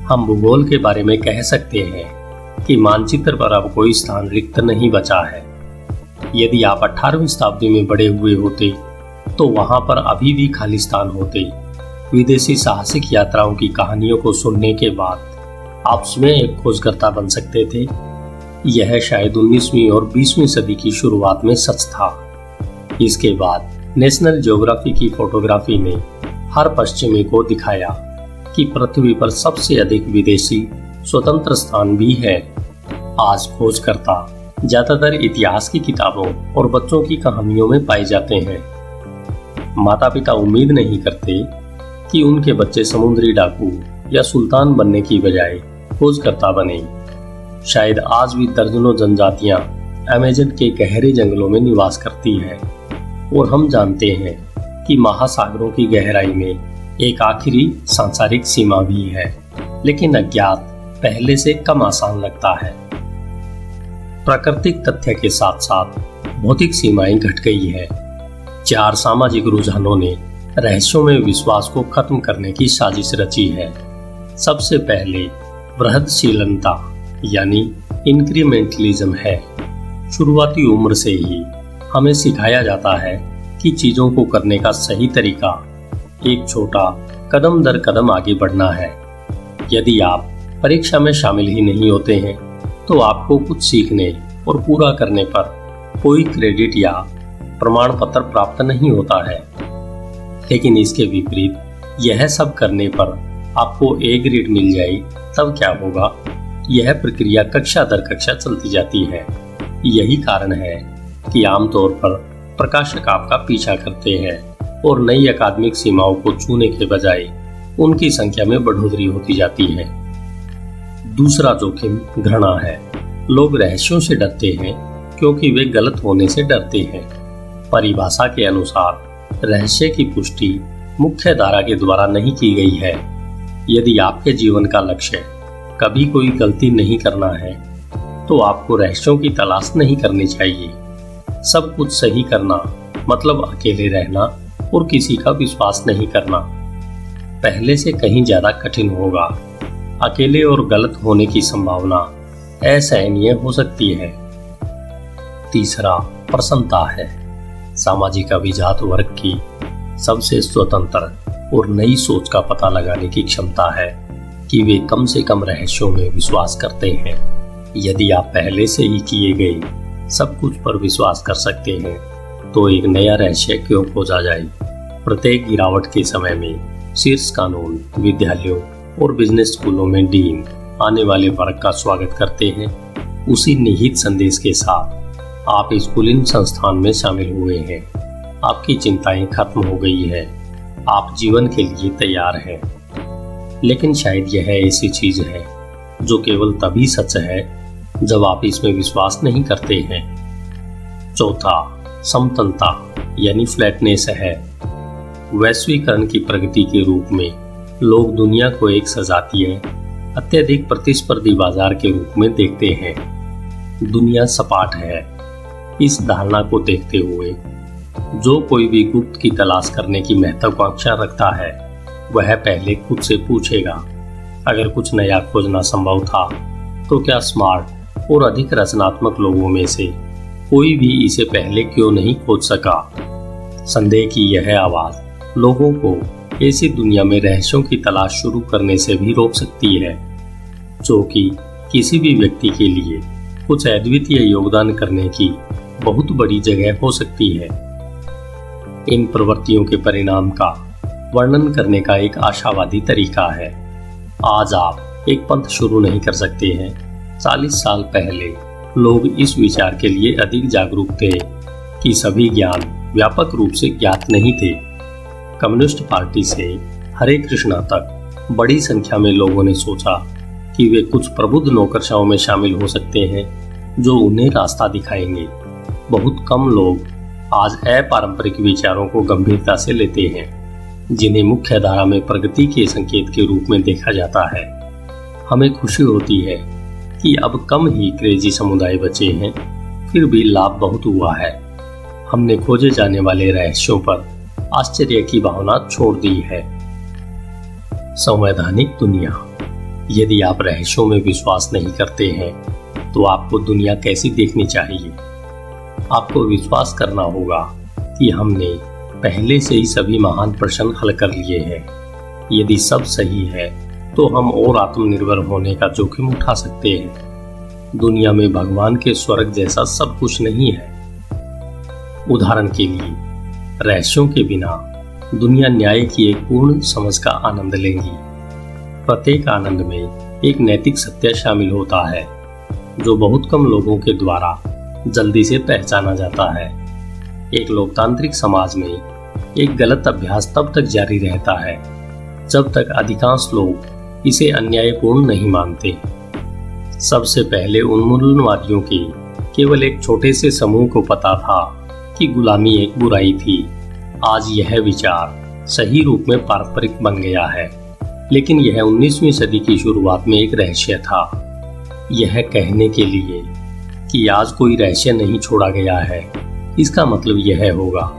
हम भूगोल के बारे में कह सकते हैं कि मानचित्र पर अब कोई स्थान रिक्त नहीं बचा है। यदि आप 18वीं शताब्दी में बड़े हुए होते तो वहां पर अभी भी खाली स्थान होते। विदेशी साहसिक यात्राओं की कहानियों को सुनने के बाद आप स्वयं एक खोजकर्ता बन सकते थे। यह शायद 19वीं और 20वीं सदी की शुरुआत में सच था। इसके बाद नेशनल ज्योग्राफी की फोटोग्राफी ने हर पश्चिमी को दिखाया कि पृथ्वी पर सबसे अधिक विदेशी स्वतंत्र स्थान भी है। आज खोजकर्ता ज्यादातर इतिहास की किताबों और बच्चों की कहानियों में पाए जाते हैं। माता पिता उम्मीद नहीं करते कि उनके बच्चे समुद्री डाकू या सुल्तान बनने की बजाय खोजकर्ता बने। शायद आज भी दर्जनों जनजातियां अमेज़न के गहरे जंगलों में निवास करती हैं और हम जानते हैं कि महासागरों की गहराई में एक आखिरी सांसारिक सीमा भी है, लेकिन अज्ञात पहले से कम आसान लगता है। प्राकृतिक तथ्य के साथ साथ भौतिक सीमाएं घट गई है। 4 सामाजिक रुझानों ने रहस्यों में विश्वास को खत्म करने की साजिश रची है। सबसे पहले वृहदशीलता यानी इंक्रीमेंटलिज्म है। शुरुआती उम्र से ही हमें सिखाया जाता है कि चीजों को करने का सही तरीका एक छोटा कदम दर कदम आगे बढ़ना है। यदि आप परीक्षा में शामिल ही नहीं होते हैं तो आपको कुछ सीखने और पूरा करने पर कोई क्रेडिट या प्रमाण पत्र प्राप्त नहीं होता है। लेकिन इसके विपरीत यह सब करने पर आपको ए ग्रेड मिल जाए तब क्या होगा? यह प्रक्रिया कक्षा दर कक्षा चलती जाती है। यही कारण है कि आमतौर पर प्रकाशक आपका पीछा करते हैं और नई अकादमिक सीमाओं को छूने के बजाय उनकी संख्या में बढ़ोतरी होती जाती है। दूसरा जोखिम घृणा है। लोग रहस्यों से डरते हैं क्योंकि वे गलत होने से डरते हैं। परिभाषा के अनुसार रहस्य की पुष्टि मुख्य धारा के द्वारा नहीं की गई है। यदि आपके जीवन का लक्ष्य कभी कोई गलती नहीं करना है तो आपको रहस्यों की तलाश नहीं करनी चाहिए। सब कुछ सही करना मतलब अकेले रहना और किसी का विश्वास नहीं करना पहले से कहीं ज्यादा कठिन होगा। अकेले और गलत होने की संभावना असहनीय हो सकती है। तीसरा प्रसन्नता है। सामाजिक अभिजात वर्ग की सबसे स्वतंत्र और नई सोच का पता लगाने की क्षमता है कि वे कम से कम रहस्यों में विश्वास करते हैं। यदि आप पहले से ही किए गए सब कुछ पर विश्वास कर सकते हैं तो एक नया रहस्य क्यों खोजा जाए? प्रत्येक गिरावट के समय में शीर्ष कानून विद्यालयों और बिजनेस स्कूलों में डीन आने वाले वर्ग का स्वागत करते हैं। उसी निहित संदेश के साथ आप स्कूलिंग संस्थान में शामिल हुए हैं। आपकी चिंताएं खत्म हो गई है। आप जीवन के लिए तैयार हैं। लेकिन शायद यह ऐसी चीज है जो केवल तभी सच है जब आप इसमें विश्वास नहीं करते हैं। चौथा समतलता यानी फ्लैटनेस है। वैश्वीकरण की प्रगति के रूप में लोग दुनिया को एक सजातीय अत्यधिक प्रतिस्पर्धी बाजार के रूप में देखते हैं। दुनिया सपाट है। इस धारणा को देखते हुए जो कोई भी गुप्त की तलाश करने की महत्वाकांक्षा रखता है वह पहले खुद से पूछेगा, अगर कुछ नया खोजना संभव था तो क्या स्मार्ट और अधिक रचनात्मक लोगों में से कोई भी इसे पहले क्यों नहीं खोज सका? संदेह की यह आवाज लोगों को ऐसी दुनिया में रहस्यों की तलाश शुरू करने से भी रोक सकती है, जो कि किसी भी व्यक्ति के लिए कुछ अद्वितीय योगदान करने की बहुत बड़ी जगह हो सकती है। इन प्रवृत्तियों के परिणाम का वर्णन करने का एक आशावादी तरीका है। आज आप एक पंथ शुरू नहीं कर सकते हैं। 40 साल पहले लोग इस विचार के लिए अधिक जागरूक थे कि सभी ज्ञान व्यापक रूप से ज्ञात नहीं थे। कम्युनिस्ट पार्टी से हरे कृष्णा तक बड़ी संख्या में लोगों ने सोचा कि वे कुछ प्रबुद्ध नौकरशाहों में शामिल हो सकते हैं जो उन्हें रास्ता दिखाएंगे। बहुत कम लोग आज अपारंपरिक विचारों को गंभीरता से लेते हैं, जिन्हें मुख्य धारा में प्रगति के संकेत के रूप में देखा जाता है। हमें खुशी होती है कि अब कम ही क्रेजी समुदाय बचे हैं, फिर भी लाभ बहुत हुआ है। हमने खोजे जाने वाले रहस्यों पर आश्चर्य की भावना छोड़ दी है। संवैधानिक दुनिया। यदि आप रहस्यों में विश्वास नहीं करते हैं तो आपको दुनिया कैसी देखनी चाहिए? आपको विश्वास करना होगा कि हमने पहले से ही सभी महान प्रश्न हल कर लिए हैं। यदि सब सही है तो हम और आत्मनिर्भर होने का जोखिम उठा सकते हैं। दुनिया में भगवान के स्वर्ग जैसा सब कुछ नहीं है। उदाहरण के लिए, रहस्यों के बिना दुनिया न्याय की एक पूर्ण समझ का आनंद लेगी। प्रत्येक आनंद में एक नैतिक सत्य शामिल होता है जो बहुत कम लोगों के द्वारा जल्दी से पहचाना जाता है। एक लोकतांत्रिक समाज में एक गलत अभ्यास तब तक जारी रहता है जब तक अधिकांश लोग इसे अन्यायपूर्ण नहीं मानते। सबसे पहले उन्मूलनवादियों के केवल एक छोटे से समूह को पता था कि गुलामी एक बुराई थी। आज यह विचार सही रूप में पारंपरिक बन गया है, लेकिन यह 19वीं सदी की शुरुआत में एक रहस्य था। यह कहने के लिए कि आज कोई रहस्य नहीं छोड़ा गया है, इसका मतलब यह होगा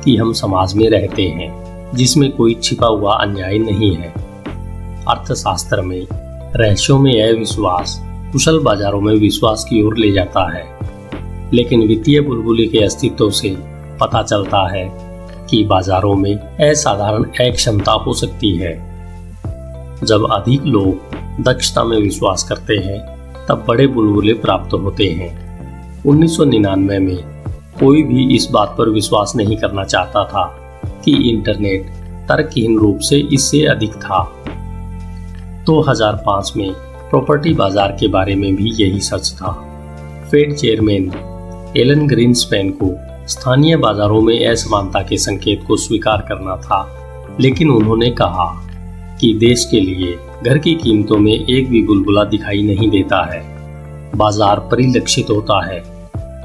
कि हम समाज में रहते हैं जिसमें कोई छिपा हुआ अन्याय नहीं है। अर्थशास्त्र में रहस्यों में यह विश्वास कुशल बाजारों में विश्वास की ओर ले जाता है, लेकिन वित्तीय बुलबुली के अस्तित्व से पता चलता है कि बाजारों में असाधारण अक्षमता हो सकती है। जब अधिक लोग दक्षता में विश्वास करते हैं तब बड़े बुलबुले प्राप्त होते हैं। 1999 में कोई भी इस बात पर विश्वास नहीं करना चाहता था कि इंटरनेट तर्कहीन रूप से इससे अधिक था। 2005 में प्रॉपर्टी बाजार के बारे में भी यही सच था। फेड चेयरमैन एलन ग्रीनस्पैन को स्थानीय बाजारों में असमानता के संकेत को स्वीकार करना था, लेकिन उन्होंने कहा कि देश के लिए घर की कीमतों में एक भी बुलबुला दिखाई नहीं देता है। बाजार परिलक्षित होता है,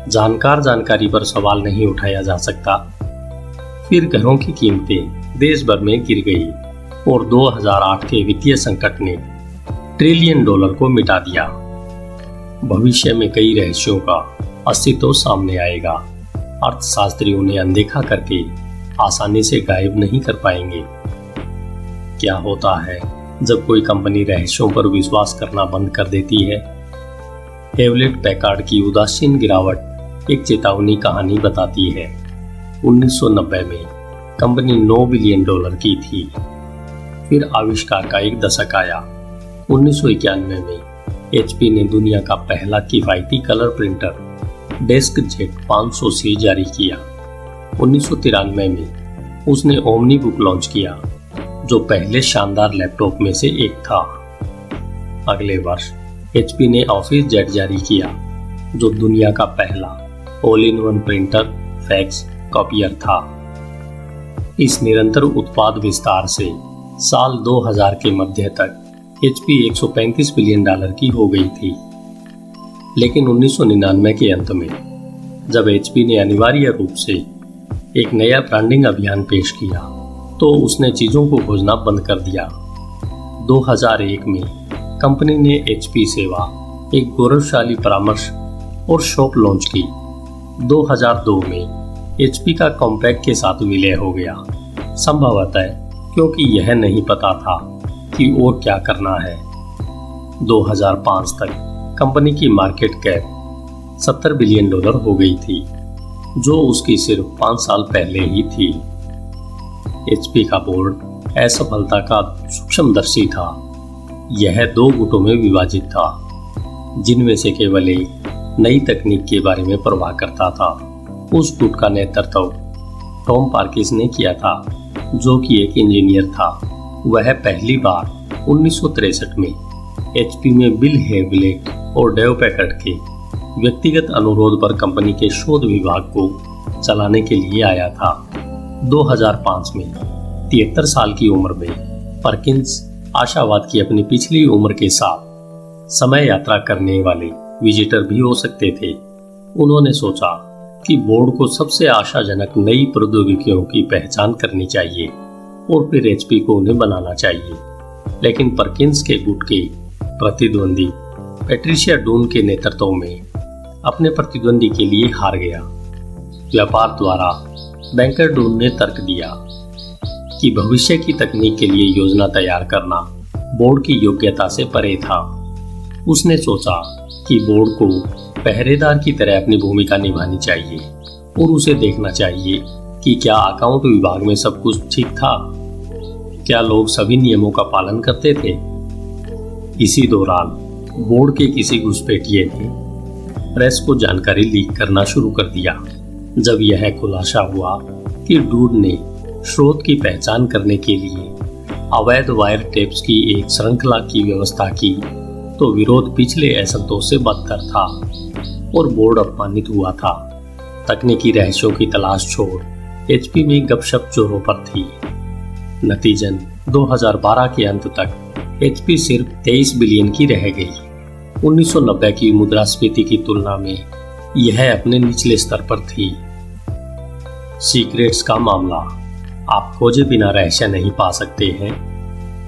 जानकार जानकारी पर सवाल नहीं उठाया जा सकता। फिर घरों की कीमतें देश भर में गिर गई और 2008 के वित्तीय संकट ने $1 ट्रिलियन को मिटा दिया। भविष्य में कई रहस्यों का अस्तित्व सामने आएगा। अर्थशास्त्री उन्हें अनदेखा करके आसानी से गायब नहीं कर पाएंगे। क्या होता है जब कोई कंपनी रहस्यों पर विश्वास करना बंद कर देती है? हेवलेट पैकार्ड की उदासीन गिरावट एक चेतावनी कहानी बताती है। 1990 में कंपनी $9 बिलियन की थी। फिर आविष्कार का एक दशक आया। 1991 में HP ने दुनिया का पहला किफायती कलर प्रिंटर डेस्क जेट 500 से जारी किया। 1993 में उसने ओमनी बुक लॉन्च किया, जो पहले शानदार लैपटॉप में से एक था। अगले वर्ष HP ने ऑफिस जेट जारी किया, जो दुनिया का पहला all in one printer, fax, copier था। इस निरंतर उत्पाद विस्तार से साल 2000 के मध्य तक HP $135 बिलियन की हो गई थी। लेकिन 1999 के अंत में जब HP ने अनिवार्य रूप से एक नया ब्रांडिंग अभियान पेश किया, तो उसने चीजों को खोजना बंद कर दिया। 2001 में कंपनी ने HP सेवा, एक गौरवशाली परामर्श और शॉप लॉन्च की। 2002 में HP का कॉम्पैक्ट के साथ विलय हो गया, संभवतः क्योंकि यह नहीं पता था कि और क्या करना है। 2005 तक कंपनी की मार्केट कैप $70 बिलियन हो गई थी, जो उसकी सिर्फ 5 साल पहले ही थी। HP का बोर्ड असफलता का सूक्ष्मदर्शी था। यह 2 गुटों में विभाजित था, जिनमें से केवल एक नई तकनीक के बारे में परवाह करता था। उस गुट का नेतृत्व टॉम पार्किस ने किया था, जो कि एक इंजीनियर था, वह पहली बार 1963 में एचपी में बिल हेवलेट और डेव पैकर्ड के व्यक्तिगत अनुरोध पर कंपनी के शोध विभाग को चलाने के लिए आया था। 2005 में 73 साल की उम्र में परकिंस आशावाद की अपनी पिछली उम्र के साथ समय यात्रा करने वाले विजिटर भी हो सकते थे। उन्होंने सोचा कि बोर्ड को सबसे आशाजनक नई प्रौद्योगिकियों की पहचान करनी चाहिए और फिर एचपी को उन्हें बनाना चाहिए। लेकिन परकिंस के गुट के प्रतिद्वंदी पैट्रिशिया डून के नेतृत्व में अपने प्रतिद्वंदी के लिए हार गया। व्यापार द्वारा बैंकर डून ने तर्क दिया कि भविष्य की तकनीक के लिए योजना तैयार करना बोर्ड की योग्यता से परे था। उसने सोचा कि बोर्ड को पहरेदार की तरह अपनी भूमिका निभानी चाहिए और उसे देखना चाहिए कि क्या अकाउंट विभाग में सब कुछ ठीक था, क्या लोग सभी नियमों का पालन करते थे। इसी दौरान बोर्ड के किसी घुसपैठिए ने प्रेस को जानकारी लीक करना शुरू कर दिया। जब यह खुलासा हुआ कि डून ने स्रोत की पहचान करने के लिए अवैध वायर टेप्स की एक श्रृंखला की व्यवस्था की, तो विरोध पिछले असंतोष से बदतर था और बोर्ड अपमानित हुआ था। तकनीकी रहस्यों की तलाश छोड़ एचपी में गपशप जोरों पर थी। नतीजन 2012 के अंत तक एचपी सिर्फ 23 बिलियन की रह गई। 1990 की मुद्रास्फीति की तुलना में यह अपने निचले स्तर पर थी। सीक्रेट्स का मामला आप खोजे बिना रहस्य नहीं पा सकते हैं।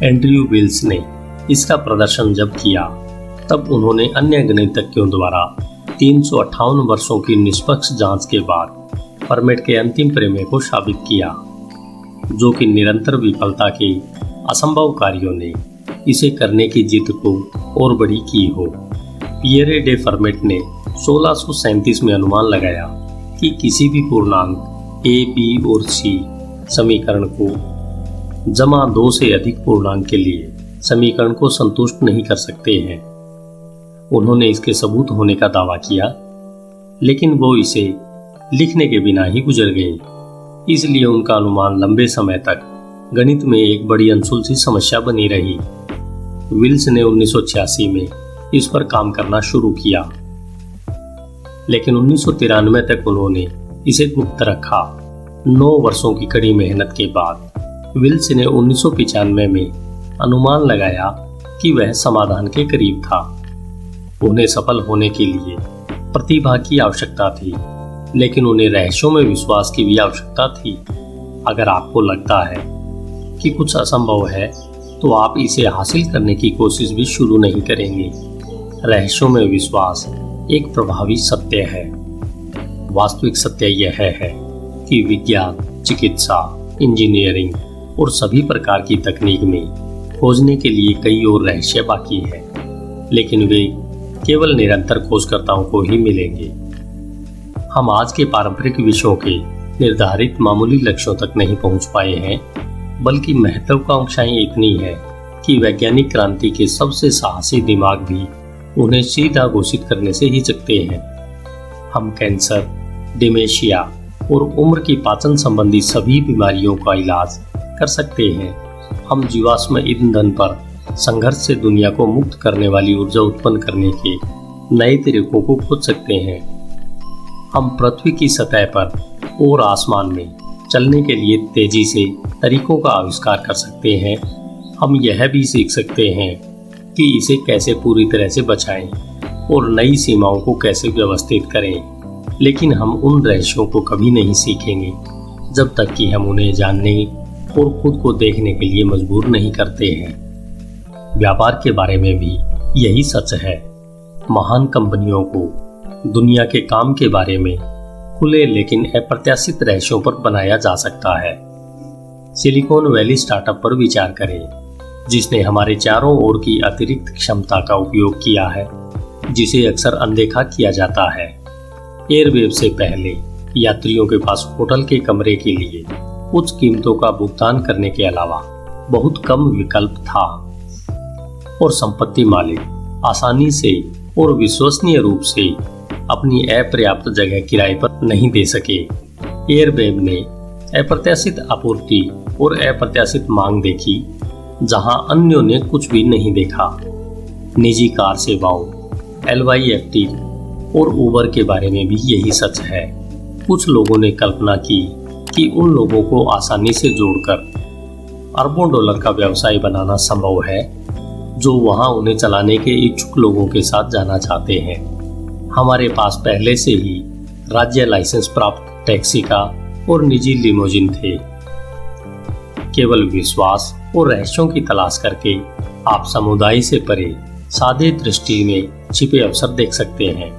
एंड्रयू विल्स ने इसका प्रदर्शन जब किया, तब उन्होंने अन्य गणितज्ञों द्वारा 358 वर्षों की निष्पक्ष जांच के बाद फर्मेट के अंतिम प्रमेय को साबित किया, जो कि निरंतर विफलता के असंभव कार्यों ने इसे करने की जिद को और बड़ी की हो। पियरे डे फर्मेट ने 1637 में अनुमान लगाया कि किसी भी पूर्णांक ए, बी और सी समीकरण को जमा 2 से अधिक पूर्णांक के लिए समीकरण को संतुष्ट नहीं कर सकते हैं। उन्होंने इसके सबूत होने का दावा किया, लेकिन वो इसे लिखने के बिना ही गुजर गए। इसलिए उनका अनुमान लंबे समय तक गणित में एक बड़ी अनसुलझी समस्या बनी रही। विल्स ने 1986 में इस पर काम करना शुरू किया, लेकिन 1993 तक उन्होंने इसे गुप्त रखा। 9 वर्षों की कड़ी मेहनत के बाद विल्स ने 1995 में अनुमान लगाया कि वह समाधान के करीब था। उन्हें सफल होने के लिए प्रतिभा की आवश्यकता थी, लेकिन उन्हें रहस्यों में विश्वास की भी आवश्यकता थी। अगर आपको लगता है कि कुछ असंभव है, तो आप इसे हासिल करने की कोशिश भी शुरू नहीं करेंगे। रहस्यों में विश्वास एक प्रभावी सत्य है। वास्तविक सत्य यह है कि विज्ञान, चिकित्सा, इंजीनियरिंग और सभी प्रकार की तकनीक में खोजने के लिए कई और रहस्य बाकी है, लेकिन वे केवल निरंतर खोजकर्ताओं को ही मिलेंगे। हम आज के पारंपरिक विषयों के निर्धारित मामूली लक्ष्यों तक नहीं पहुंच पाए हैं, बल्कि महत्वाकांक्षाएं इतनी है कि वैज्ञानिक क्रांति के सबसे साहसी दिमाग भी उन्हें सीधा घोषित करने से हिचकते हैं। हम कैंसर, डिमेंशिया और उम्र की पाचन संबंधी सभी बीमारियों का इलाज कर सकते हैं। हम जीवाश्म ईंधन पर संघर्ष से दुनिया को मुक्त करने वाली ऊर्जा उत्पन्न करने के नए तरीकों को खोज सकते हैं। हम पृथ्वी की सतह पर और आसमान में चलने के लिए तेजी से तरीकों का आविष्कार कर सकते हैं। हम यह भी सीख सकते हैं कि इसे कैसे पूरी तरह से बचाएं और नई सीमाओं को कैसे व्यवस्थित करें। लेकिन हम उन रहस्यों को कभी नहीं सीखेंगे जब तक कि हम उन्हें जानने और खुद को देखने के लिए मजबूर नहीं करते हैं। व्यापार के बारे में भी यही सच है। महान कंपनियों को दुनिया के काम के बारे में खुले लेकिन अप्रत्याशित रहस्यों पर बनाया जा सकता है। सिलिकॉन वैली स्टार्टअप पर विचार करें, जिसने हमारे चारों ओर की अतिरिक्त क्षमता का उपयोग किया है, जिसे अक्सर अनदेखा किया जाता है। एयरवेव से पहले यात्रियों के पास होटल के कमरे के लिए उच्च कीमतों का भुगतान करने के अलावा बहुत कम विकल्प था, और संपत्ति मालिक आसानी से और विश्वसनीय रूप से अपनी अपर्याप्त जगह किराए पर नहीं दे सके। एयरवेव ने अप्रत्याशित आपूर्ति और अप्रत्याशित मांग देखी जहां अन्यों ने कुछ भी नहीं देखा। निजी कार सेवाओं, LYFT और उबर के बारे में भी यही सच है। कुछ लोगों ने कल्पना की कि उन लोगों को आसानी से जोड़कर अरबों डॉलर का व्यवसाय बनाना संभव है जो वहां उन्हें चलाने के इच्छुक लोगों के साथ जाना चाहते हैं। हमारे पास पहले से ही राज्य लाइसेंस प्राप्त टैक्सी का और निजी लिमोजिन थे। केवल विश्वास और रहस्यों की तलाश करके आप समुदाय से परे सादे दृष्टि में छिपे अवसर देख सकते हैं।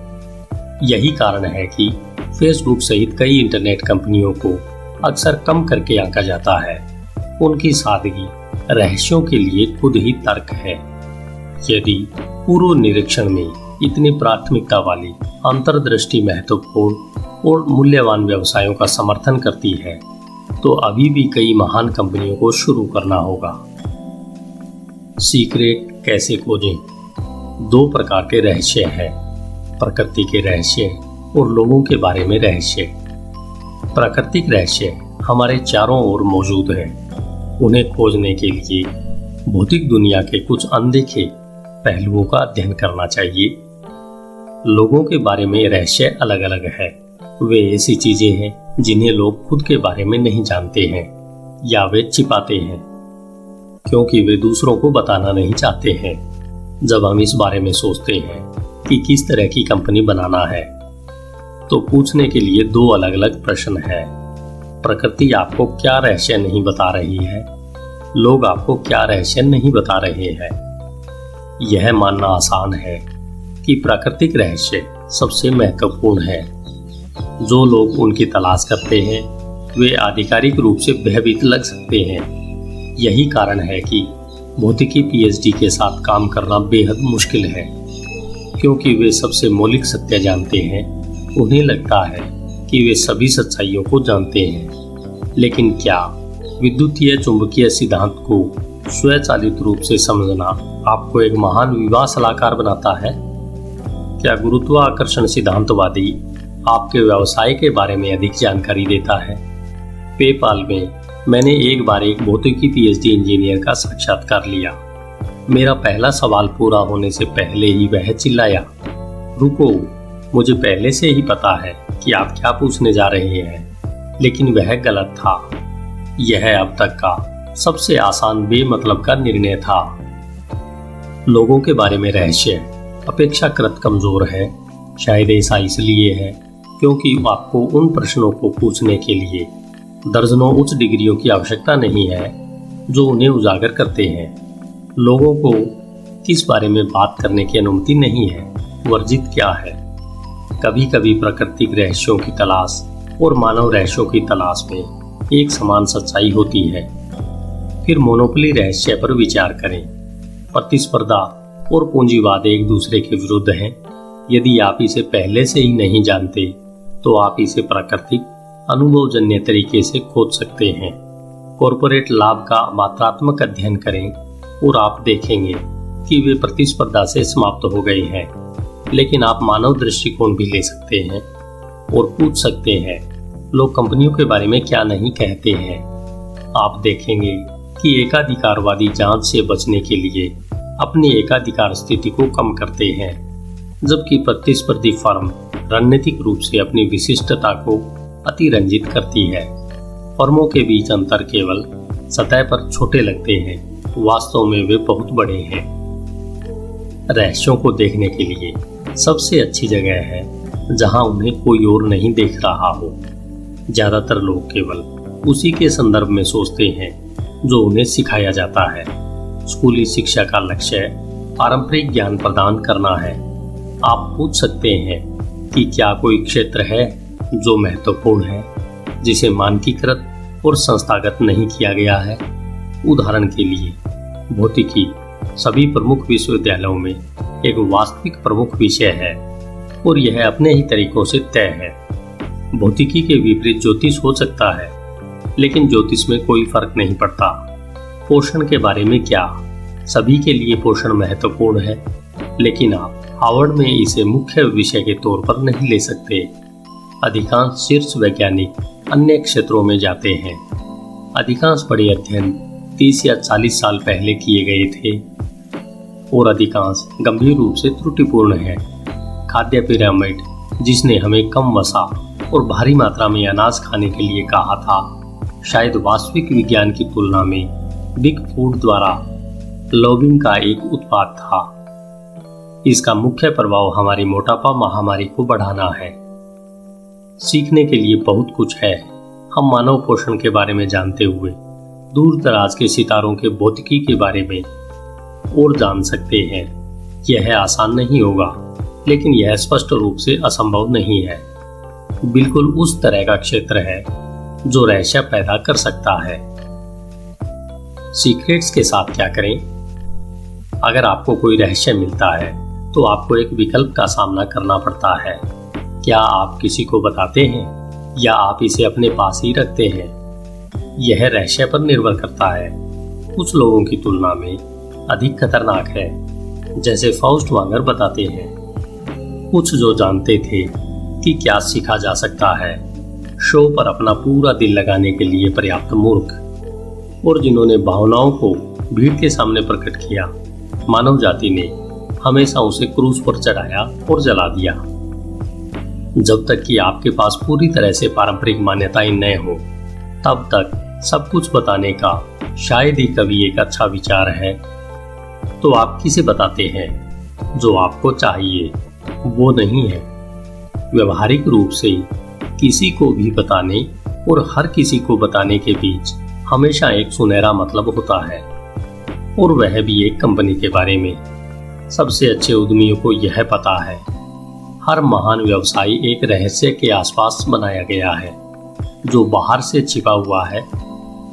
यही कारण है कि फेसबुक सहित कई इंटरनेट कंपनियों को अक्सर कम करके आंका जाता है। उनकी सादगी रहस्यों के लिए खुद ही तर्क है। यदि पूर्व निरीक्षण में इतनी प्राथमिकता वाली अंतर्दृष्टि महत्वपूर्ण और मूल्यवान व्यवसायों का समर्थन करती है तो अभी भी कई महान कंपनियों को शुरू करना होगा। सीक्रेट कैसे खोजें? 2 प्रकार के रहस्य हैं, प्रकृति के रहस्य और लोगों के बारे में रहस्य। प्राकृतिक रहस्य हमारे चारों ओर मौजूद हैं। उन्हें खोजने के लिए भौतिक दुनिया के कुछ अनदेखे पहलुओं का अध्ययन करना चाहिए। लोगों के बारे में रहस्य अलग अलग है। वे ऐसी चीजें हैं जिन्हें लोग खुद के बारे में नहीं जानते हैं या वे छिपाते हैं क्योंकि वे दूसरों को बताना नहीं चाहते हैं। जब हम इस बारे में सोचते हैं कि किस तरह की कंपनी बनाना है तो पूछने के लिए 2 अलग अलग प्रश्न हैं। प्रकृति आपको क्या रहस्य नहीं बता रही है? लोग आपको क्या रहस्य नहीं बता रहे हैं? यह मानना आसान है कि प्राकृतिक रहस्य सबसे महत्वपूर्ण है। जो लोग उनकी तलाश करते हैं वे आधिकारिक रूप से भयभीत लग सकते हैं। यही कारण है कि भौतिकी PhD के साथ काम करना बेहद मुश्किल है क्योंकि वे सबसे मौलिक सत्य जानते हैं। उन्हें लगता है कि वे सभी सच्चाइयों को जानते हैं, लेकिन क्या विद्युतीय चुंबकीय सिद्धांत को स्वचालित रूप से समझना आपको एक महान विवाह सलाहकार बनाता है? क्या गुरुत्वाकर्षण सिद्धांतवादी आपके व्यवसाय के बारे में अधिक जानकारी देता है? पेपाल में मैंने एक बार एक भौतिकी PhD इंजीनियर का साक्षात्कार लिया। मेरा पहला सवाल पूरा होने से पहले ही वह चिल्लाया, रुको, मुझे पहले से ही पता है कि आप क्या पूछने जा रहे हैं। लेकिन वह गलत था। यह अब तक का सबसे आसान बेमतलब का निर्णय था। लोगों के बारे में रहस्य अपेक्षाकृत कमजोर है। शायद ऐसा इसलिए है क्योंकि आपको उन प्रश्नों को पूछने के लिए दर्जनों उच्च डिग्रियों की आवश्यकता नहीं है जो उन्हें उजागर करते हैं। लोगों को किस बारे में बात करने की अनुमति नहीं है, वर्जित क्या है। कभी कभी प्राकृतिक रहस्यों की तलाश और मानव रहस्यों की तलाश में एक समान सच्चाई होती है। फिर मोनोपोली रहस्य पर विचार करें। प्रतिस्पर्धा और पूंजीवाद एक दूसरे के विरुद्ध हैं। यदि आप इसे पहले से ही नहीं जानते तो आप इसे प्राकृतिक अनुभवजन्य तरीके से खोज सकते हैं। कॉरपोरेट लाभ का मात्रात्मक अध्ययन करें और आप देखेंगे कि वे प्रतिस्पर्धा से समाप्त हो गए हैं। लेकिन आप मानव दृष्टिकोण भी ले सकते हैं और पूछ सकते हैं, लोग कंपनियों के बारे में क्या नहीं कहते हैं। आप देखेंगे कि एकाधिकारवादी जांच से बचने के लिए अपनी एकाधिकार स्थिति को कम करते हैं, जबकि प्रतिस्पर्धी फर्म रणनीतिक रूप से अपनी विशिष्टता को अतिरंजित करती है। फर्मों के बीच अंतर केवल सतह पर छोटे लगते हैं, वास्तव में वे बहुत बड़े हैं। रहस्यों को देखने के लिए सबसे अच्छी जगह है जहां उन्हें कोई और नहीं देख रहा हो। ज्यादातर लोग केवल उसी के संदर्भ में सोचते हैं जो उन्हें सिखाया जाता है। स्कूली शिक्षा का लक्ष्य पारंपरिक ज्ञान प्रदान करना है। आप पूछ सकते हैं कि क्या कोई क्षेत्र है जो महत्वपूर्ण है, जिसे मानकीकृत और संस्थागत नहीं किया गया है। उदाहरण के लिए भौतिकी सभी प्रमुख विश्वविद्यालयों में एक वास्तविक प्रमुख विषय है और यह अपने ही तरीकों से तय है। भौतिकी के विपरीत ज्योतिष हो सकता है, लेकिन ज्योतिष में कोई फर्क नहीं पड़ता। पोषण के बारे में क्या? सभी के लिए पोषण महत्वपूर्ण है, लेकिन आप हार्वर्ड में इसे मुख्य विषय के तौर पर नहीं ले सकते। अधिकांश शीर्ष वैज्ञानिक अन्य क्षेत्रों में जाते हैं। अधिकांश बड़े अध्ययन 30 या 40 साल पहले किए गए थे और अधिकांश गंभीर रूप से त्रुटिपूर्ण है। खाद्य पिरामिड, जिसने हमें कम वसा और भारी मात्रा में अनाज खाने के लिए कहा था, शायद वास्तविक विज्ञान की तुलना में बिग फूड द्वारा लॉबिंग का एक उत्पाद था। इसका मुख्य प्रभाव हमारी मोटापा महामारी को बढ़ाना है। सीखने के लिए बहुत कुछ है। हम मानव पोषण के बारे में जानते हुए दूर दराज के सितारों के भौतिकी के बारे में और जान सकते हैं। यह आसान नहीं होगा, लेकिन यह स्पष्ट रूप से असंभव नहीं है। बिल्कुल उस तरह का क्षेत्र है जो रहस्य पैदा कर सकता है। सीक्रेट्स के साथ क्या करें? अगर आपको कोई रहस्य मिलता है तो आपको एक विकल्प का सामना करना पड़ता है। क्या आप किसी को बताते हैं या आप इसे अपने पास ही रखते हैं? यह रहस्य पर निर्भर करता है। कुछ लोगों की तुलना में अधिक खतरनाक है, जैसे फाउस्ट वांगर बताते हैं। कुछ जो जानते थे कि क्या सीखा जा सकता है, शो पर अपना पूरा दिल लगाने के लिए पर्याप्त मूर्ख, और जिन्होंने भावनाओं को भीड़ के सामने प्रकट किया। मानव जाति ने हमेशा उसे क्रूज पर चढ़ाया और जला दिया। जब तक कि आपके पास पूरी तरह से पारंपरिक मान्यताएं न हो, तब तक सब कुछ बताने का शायद ही कभी एक अच्छा विचार है। तो आप किसे बताते हैं? जो आपको चाहिए वो नहीं है। व्यवहारिक रूप से किसी को भी बताने और हर किसी को बताने के बीच हमेशा एक सुनहरा मतलब होता है, और वह भी एक कंपनी के बारे में। सबसे अच्छे उद्यमियों को यह पता है। हर महान व्यवसाय एक रहस्य के आसपास बनाया गया है जो बाहर से छिपा हुआ है।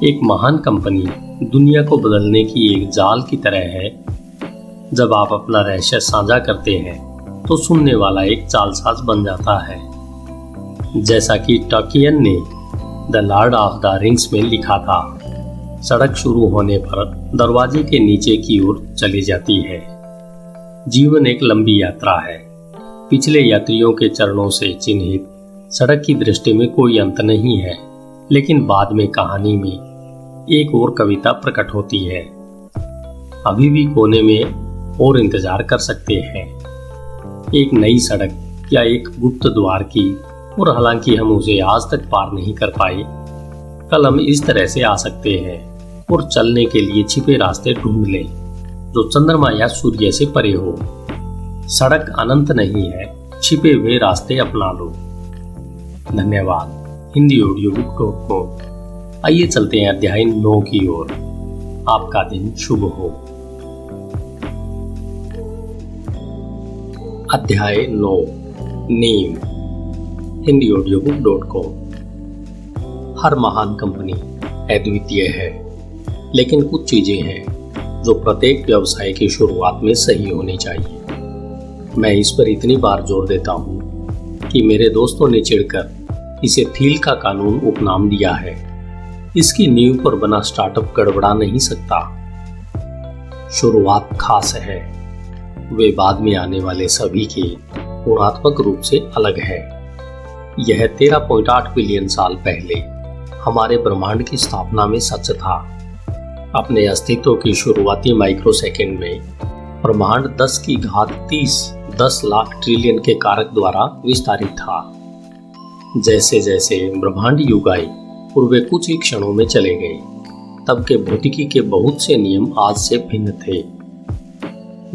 एक महान कंपनी दुनिया को बदलने की एक जाल की तरह है। जब आप अपना रहस्य साझा करते हैं तो सुनने वाला एक जालसाज बन जाता है। जैसा कि टॉकियन ने the Lord of the rings में लिखा था, सड़क शुरू होने पर दरवाजे के नीचे की ओर चली जाती है। जीवन एक लंबी यात्रा है। पिछले यात्रियों के चरणों से चिन्हित सड़क की दृष्टि में कोई अंत नहीं है, लेकिन बाद में कहानी में एक और कविता प्रकट होती है। अभी भी कोने में और इंतजार कर सकते हैं, एक नई सड़क या एक गुप्त द्वार की। और हालांकि हम उसे आज तक पार नहीं कर पाए, कल हम इस तरह से आ सकते हैं और चलने के लिए छिपे रास्ते ढूंढ लें जो चंद्रमा या सूर्य से परे हो। सड़क अनंत नहीं है, छिपे हुए रास्ते अपना लो। धन्यवाद। Hindi audio book .com। आइए चलते हैं अध्याय 9 की ओर। आपका दिन शुभ हो। अध्याय 9, नींव। Hindi audio book .com। हर महान कंपनी अद्वितीय है, लेकिन कुछ चीजें हैं जो प्रत्येक व्यवसाय की शुरुआत में सही होनी चाहिए। मैं इस पर इतनी बार जोर देता हूँ कि मेरे दोस्तों ने चिढ़कर इसे थील का कानून उपनाम दिया है। इसकी नींव पर बना स्टार्टअप गड़बड़ा नहीं सकता। शुरुआत खास है, वे बाद में आने वाले सभी के गुणात्मक रूप से अलग है। यह 13.8 बिलियन साल पहले हमारे ब्रह्मांड की स्थापना में सच था। अपने अस्तित्व की शुरुआती माइक्रोसेकंड में ब्रह्मांड 10 की घात 30 10 लाख ट्रिलियन के कारक द्वारा विस्तारित था। जैसे जैसे ब्रह्मांड युग आए और वे कुछ ही क्षणों में चले गए, तब के भौतिकी के बहुत से नियम आज से भिन्न थे।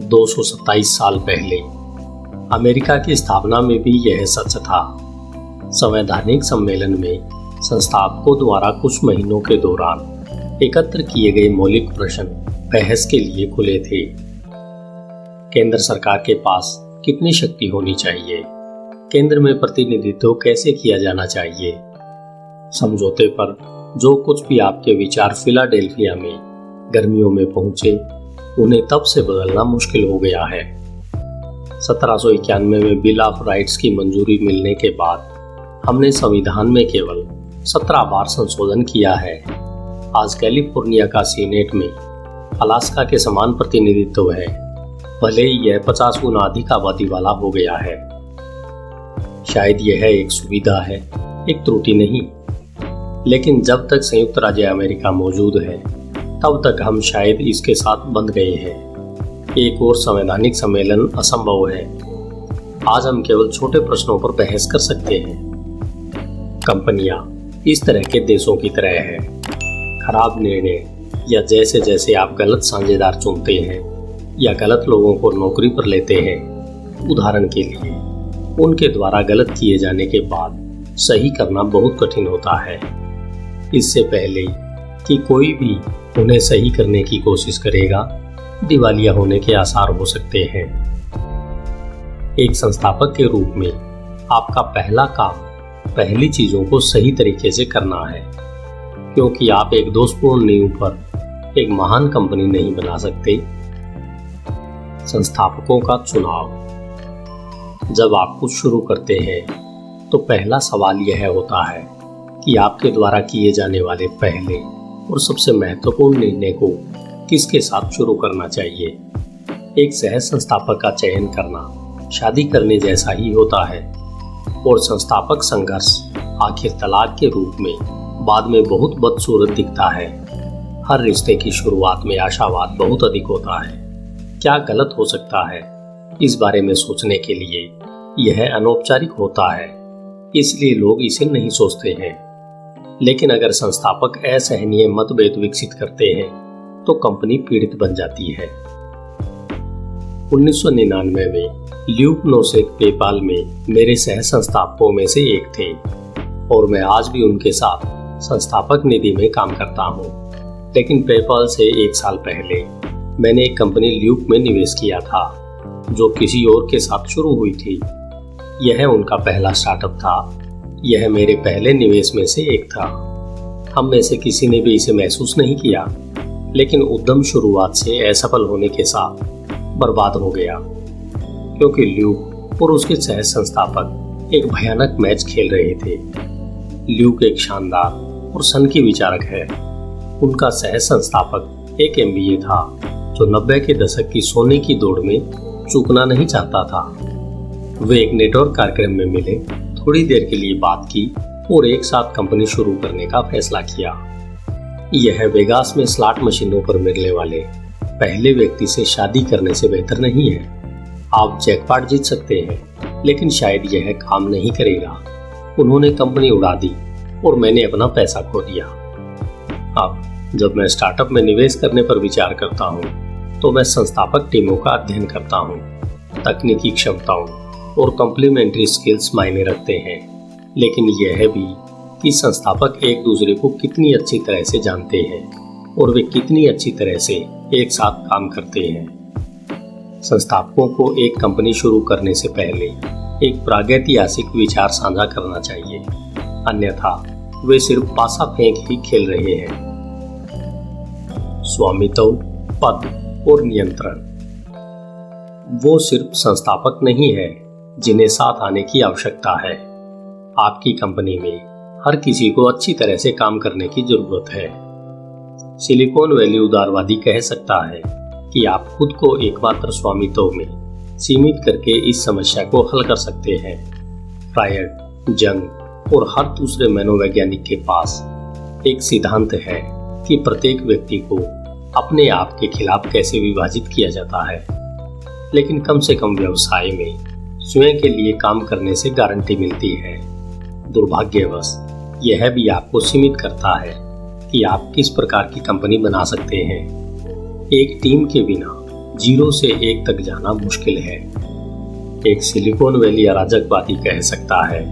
227 साल पहले अमेरिका की स्थापना में भी यह सच था। संवैधानिक सम्मेलन में संस्थापकों द्वारा कुछ महीनों के दौरान एकत्र किए गए मौलिक प्रश्न बहस के लिए खुले थे। केंद्र सरकार के पास कितनी शक्ति होनी चाहिए? केंद्र में प्रतिनिधित्व कैसे किया जाना चाहिए? समझौते पर जो कुछ भी आपके विचार फिलाडेल्फिया में गर्मियों में पहुंचे, उन्हें तब से बदलना मुश्किल हो गया है। 1791 में बिल ऑफ राइट्स की मंजूरी मिलने के बाद हमने संविधान में केवल 17 बार संशोधन किया है। आज कैलिफोर्निया का सीनेट में अलास्का के समान प्रतिनिधित्व है, भले ही यह 50 गुना अधिक आबादी वाला हो गया है। शायद यह एक सुविधा है, एक त्रुटि नहीं। लेकिन जब तक संयुक्त राज्य अमेरिका मौजूद है तब तक हम शायद इसके साथ बंध गए हैं। एक और संवैधानिक सम्मेलन असंभव है। आज हम केवल छोटे प्रश्नों पर बहस कर सकते हैं। कंपनियां इस तरह के देशों की तरह है। खराब निर्णय या जैसे जैसे आप गलत साझेदार चुनते हैं या गलत लोगों को नौकरी पर लेते हैं, उदाहरण के लिए उनके द्वारा गलत किए जाने के बाद सही करना बहुत कठिन होता है। इससे पहले कि कोई भी उन्हें सही करने की कोशिश करेगा, दिवालिया होने के आसार हो सकते हैं। एक संस्थापक के रूप में आपका पहला काम पहली चीजों को सही तरीके से करना है, क्योंकि आप एक दोषपूर्ण नींव पर एक महान कंपनी नहीं बना सकते। संस्थापकों का चुनाव। जब आप कुछ शुरू करते हैं तो पहला सवाल यह होता है कि आपके द्वारा किए जाने वाले पहले और सबसे महत्वपूर्ण निर्णय को किसके साथ शुरू करना चाहिए। एक सह संस्थापक का चयन करना शादी करने जैसा ही होता है, और संस्थापक संघर्ष आखिर तलाक के रूप में बाद में बहुत बदसूरत दिखता है। हर रिश्ते की शुरुआत में आशावाद बहुत अधिक होता है। क्या गलत हो सकता है, इस बारे में सोचने के लिए यह अनौपचारिक होता है, इसलिए लोग इसे नहीं सोचते हैं। लेकिन अगर संस्थापक असहनीय मतभेद विकसित करते हैं तो कंपनी पीड़ित बन जाती है। 1999 में ल्यूक नोसेक पेपाल में मेरे सह संस्थापकों में से एक थे, और मैं आज भी उनके साथ संस्थापक निधि में काम करता हूं। लेकिन पेपाल से 1 साल पहले मैंने एक कंपनी ल्यूक में निवेश किया था, जो किसी और के साथ शुरू हुई थी। यह उनका पहला स्टार्टअप था। यह मेरे पहले निवेश में से एक था। हम में से किसी ने भी इसे महसूस नहीं किया, लेकिन उद्यम शुरुआत से असफल होने के साथ बर्बाद हो गया, क्योंकि ल्यूक और उसके सह संस्थापक एक भयानक मैच खेल रहे थे। ल्यूक एक शानदार और सनकी विचारक है। उनका सह संस्थापक एक MBA था, जो 90 के दशक की सोने की दौड़ में चूकना नहीं चाहता था। वे एक नेटवर्क कार्यक्रम में मिले, थोड़ी देर के लिए बात की और एक साथ कंपनी शुरू करने का फैसला किया। यह वेगास में स्लॉट मशीनों पर मिलने वाले पहले व्यक्ति से शादी करने से बेहतर नहीं है। आप जैकपॉट जीत सकते हैं, लेकिन शायद यह काम नहीं करेगा। उन्होंने कंपनी उड़ा दी और मैंने अपना पैसा खो दिया। अब जब मैं स्टार्टअप में निवेश करने पर विचार करता हूँ, तो मैं संस्थापक टीमों का अध्ययन करता हूँ। तकनीकी क्षमताओं और कॉम्प्लीमेंट्री स्किल्स मायने रखते हैं, लेकिन यह भी कि संस्थापक एक दूसरे को कितनी अच्छी तरह से जानते हैं और वे कितनी अच्छी तरह से एक साथ काम करते हैं। संस्थापकों को एक कंपनी शुरू करने से पहले एक प्रागैतिहासिक विचार साझा करना चाहिए, अन्यथा वे सिर्फ पासा फेंक ही खेल रहे हैं। स्वामित्व, पद और नियंत्रण। वो सिर्फ संस्थापक नहीं है जिन्हें साथ आने की आवश्यकता है। आपकी कंपनी में हर किसी को अच्छी तरह से काम करने की जरूरत है। सिलिकॉन वैली उदारवादी कह सकता है कि आप खुद को एकमात्र स्वामित्व में सीमित करके इस समस्या को हल कर सकते हैं। फ्रायड, जंग और हर दूसरे मनोवैज्ञानिक के पास एक सिद्धांत है कि प्रत्येक व्यक्ति को अपने आप के खिलाफ कैसे विभाजित किया जाता है, लेकिन कम से कम व्यवसाय में स्वयं के लिए काम करने से गारंटी मिलती है। दुर्भाग्यवश यह भी आपको सीमित करता है कि आप किस प्रकार की कंपनी बना सकते हैं। एक टीम के बिना 0 से 1 तक जाना मुश्किल है। एक सिलिकॉन वैली अराजकवादी कह सकता है,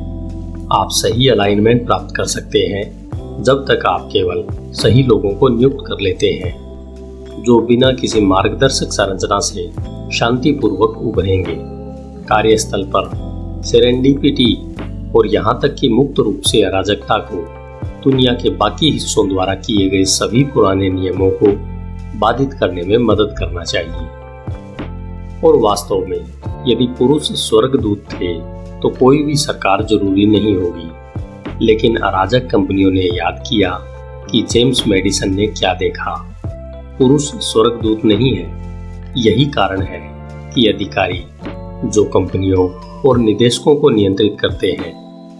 आप सही अलाइनमेंट प्राप्त कर सकते हैं जब तक आप केवल सही लोगों को नियुक्त कर लेते हैं, जो बिना किसी मार्गदर्शक संरचना से शांतिपूर्वक उभरेंगे। कार्यस्थल पर सेरेंडिपिटी और यहाँ तक कि मुक्त रूप से अराजकता को दुनिया के बाकी हिस्सों द्वारा किए गए सभी पुराने नियमों को बाधित करने में मदद करना चाहिए। और वास्तव में यदि पुरुष स्वर्गदूत थे तो कोई भी सरकार जरूरी नहीं होगी। लेकिन अराजक कंपनियों ने याद किया कि जेम्स मेडिसन ने क्या देखा। पुरुष स्वर्गदूत नहीं है। यही कारण है कि अधिकारी जो कंपनियों और निदेशकों को नियंत्रित करते हैं,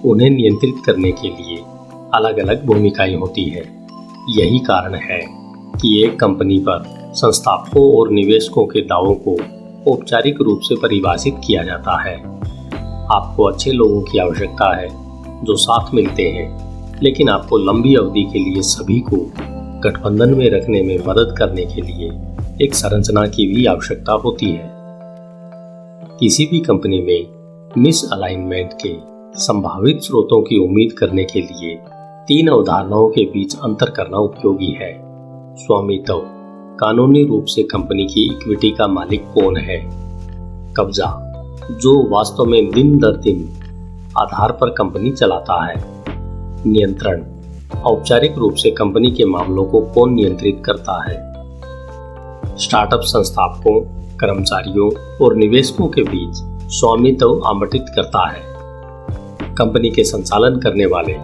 उन्हें नियंत्रित करने के लिए अलग अलग भूमिकाएं होती है। यही कारण है कि एक कंपनी पर संस्थापकों और निवेशकों के दावों को औपचारिक रूप से परिभाषित किया जाता है। आपको अच्छे लोगों की आवश्यकता है जो साथ मिलते हैं, लेकिन आपको लंबी अवधि के लिए सभी को गठबंधन में रखने में मदद करने के लिए एक संरचना की भी आवश्यकता होती है। किसी भी कंपनी में मिसअलाइनमेंट के संभावित स्रोतों की उम्मीद करने के लिए 3 अवधारणाओं के बीच अंतर करना उपयोगी है। स्वामित्व, कानूनी रूप से कंपनी की इक्विटी का मालिक कौन है। कब्जा, जो वास्तव में दिन दर दिन आधार पर कंपनी चलाता है। नियंत्रण, औपचारिक रूप से कंपनी के मामलों को कौन नियंत्रित करता है। स्टार्टअप संस्थापकों, कर्मचारियों और निवेशकों के बीच स्वामित्व आवंटित करता है। कंपनी के संचालन करने वाले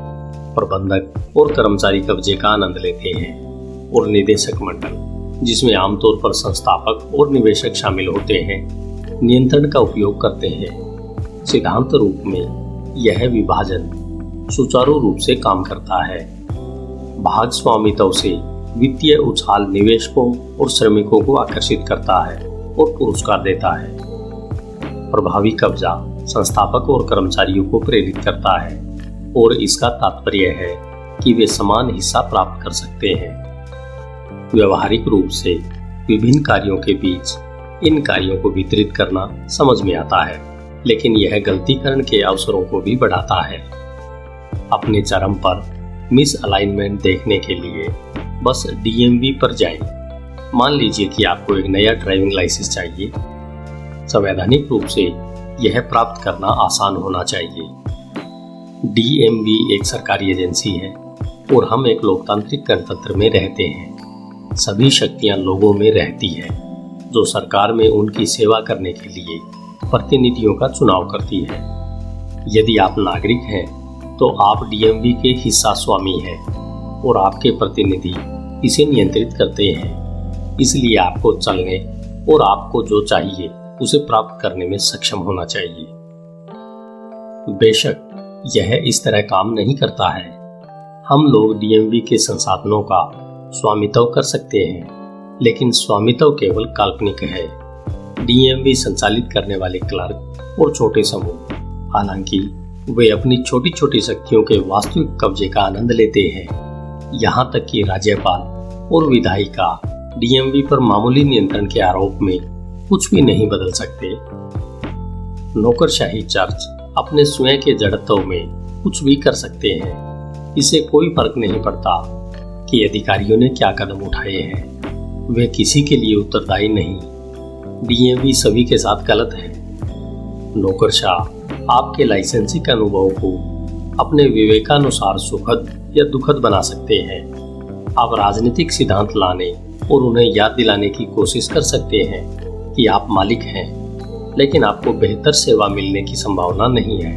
प्रबंधक और कर्मचारी कब्जे का आनंद लेते हैं। और निदेशक मंडल, जिसमें आमतौर पर संस्थापक और निवेशक शामिल होते हैं, नियंत्रण का उपयोग करते हैं। सिद्धांत रूप में यह विभाजन सुचारू रूप से काम करता है। भाग स्वामित्व से वित्तीय उछाल निवेशकों और श्रमिकों को आकर्षित करता है और पुरस्कार देता है। प्रभावी कब्जा संस्थापक और कर्मचारियों को प्रेरित करता है और इसका तात्पर्य है कि वे समान हिस्सा प्राप्त कर सकते हैं। व्यवहारिक रूप से विभिन्न कार्यों के बीच इन कार्यों को वितरित करना समझ में आता है, लेकिन यह गलतीकरण के अवसरों को भी बढ़ाता है। अपने चरम पर मिसअलाइनमेंट देखने के लिए बस डीएमवी पर जाएं। मान लीजिए कि आपको एक नया ड्राइविंग लाइसेंस चाहिए। संवैधानिक रूप से यह प्राप्त करना आसान होना चाहिए। डीएमवी एक सरकारी एजेंसी है और हम एक लोकतांत्रिक गणतंत्र में रहते हैं। सभी शक्तियां लोगों में रहती है, जो सरकार में उनकी सेवा करने के लिए प्रतिनिधियों का चुनाव करती है। यदि आप नागरिक हैं तो आप डीएमवी के हिस्सा स्वामी हैं और आपके प्रतिनिधि इसे नियंत्रित करते हैं। इसलिए आपको चलने और आपको जो चाहिए उसे प्राप्त करने में सक्षम होना चाहिए। बेशक यह इस तरह काम नहीं करता है। हम लोग डीएमवी के संसाधनों का स्वामित्व कर सकते हैं, लेकिन स्वामित्व केवल काल्पनिक है। डीएमवी संचालित करने वाले क्लर्क और छोटे समूह, हालांकि वे अपनी छोटी छोटी शक्तियों के वास्तविक कब्जे का आनंद लेते हैं। यहाँ तक कि राज्यपाल और विधायिका डीएमवी पर मामूली नियंत्रण के आरोप में कुछ भी नहीं बदल सकते। नौकरशाही चर्च अपने स्वयं के जड़त्व में कुछ भी कर सकते हैं। इसे कोई फर्क नहीं पड़ता कि अधिकारियों ने क्या कदम उठाए हैं, वे किसी के लिए उत्तरदायी नहीं। डीएमवी सभी के साथ गलत है। नौकरशाह आपके लाइसेंसिंग अनुभव को अपने विवेकानुसार सुखद या दुखद बना सकते हैं। आप राजनीतिक सिद्धांत लाने और उन्हें याद दिलाने की कोशिश कर सकते हैं कि आप मालिक हैं, लेकिन आपको बेहतर सेवा मिलने की संभावना नहीं है।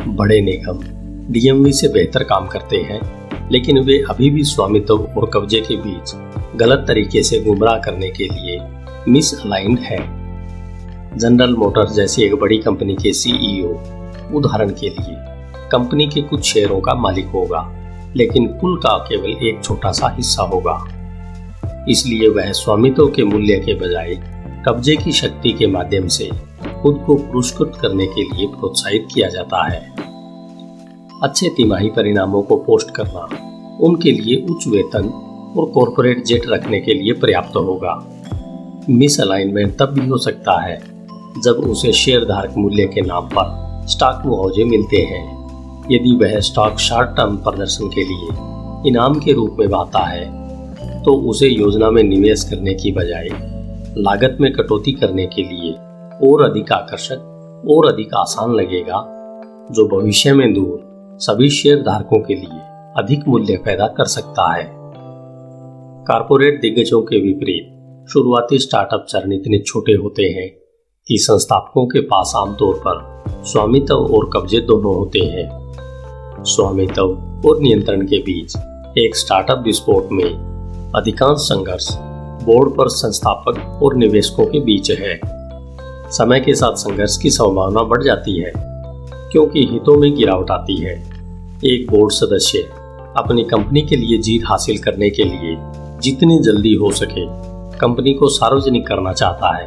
बड़े निगम डीएमवी से बेहतर काम करते हैं, लेकिन वे अभी भी स्वामित्व और कब्जे के बीच गलत तरीके से गुमराह करने के लिए मिसअलाइंड है। जनरल मोटर्स जैसी एक बड़ी कंपनी के सीईओ उदाहरण के लिए कंपनी के कुछ शेयरों का मालिक होगा, लेकिन कुल का केवल एक छोटा सा हिस्सा होगा। इसलिए वह स्वामित्व के मूल्य के बजाय कब्जे की शक्ति के माध्यम से खुद को पुरस्कृत करने के लिए प्रोत्साहित किया जाता है। अच्छे तिमाही परिणामों को पोस्ट करना उनके लिए उच्च वेतन और कॉरपोरेट जेट रखने के लिए पर्याप्त होगा। मिसअलाइनमेंट तब भी हो सकता है जब उसे शेयरधारक मूल्य के नाम पर स्टॉक मुआवजे मिलते हैं। यदि वह स्टॉक शॉर्ट टर्म प्रदर्शन के लिए इनाम के रूप में पाता है, तो उसे योजना में निवेश करने की बजाय लागत में कटौती करने के लिए और अधिक आकर्षक और अधिक आसान लगेगा, जो भविष्य में दूर सभी शेयरधारकों के लिए अधिक मूल्य पैदा कर सकता है। कॉर्पोरेट दिग्गजों के विपरीत शुरुआती स्टार्टअप चरण इतने छोटे होते हैं कि संस्थापकों के पास आमतौर पर स्वामित्व और कब्जे दोनों होते हैं। स्वामित्व और नियंत्रण के बीच एक स्टार्टअप विस्फोट में अधिकांश संघर्ष बोर्ड पर संस्थापक और निवेशकों के बीच है। समय के साथ संघर्ष की संभावना बढ़ जाती है क्योंकि हितों में गिरावट आती है। एक बोर्ड सदस्य अपनी कंपनी के लिए जीत हासिल करने के लिए जितनी जल्दी हो सके कंपनी को सार्वजनिक करना चाहता है,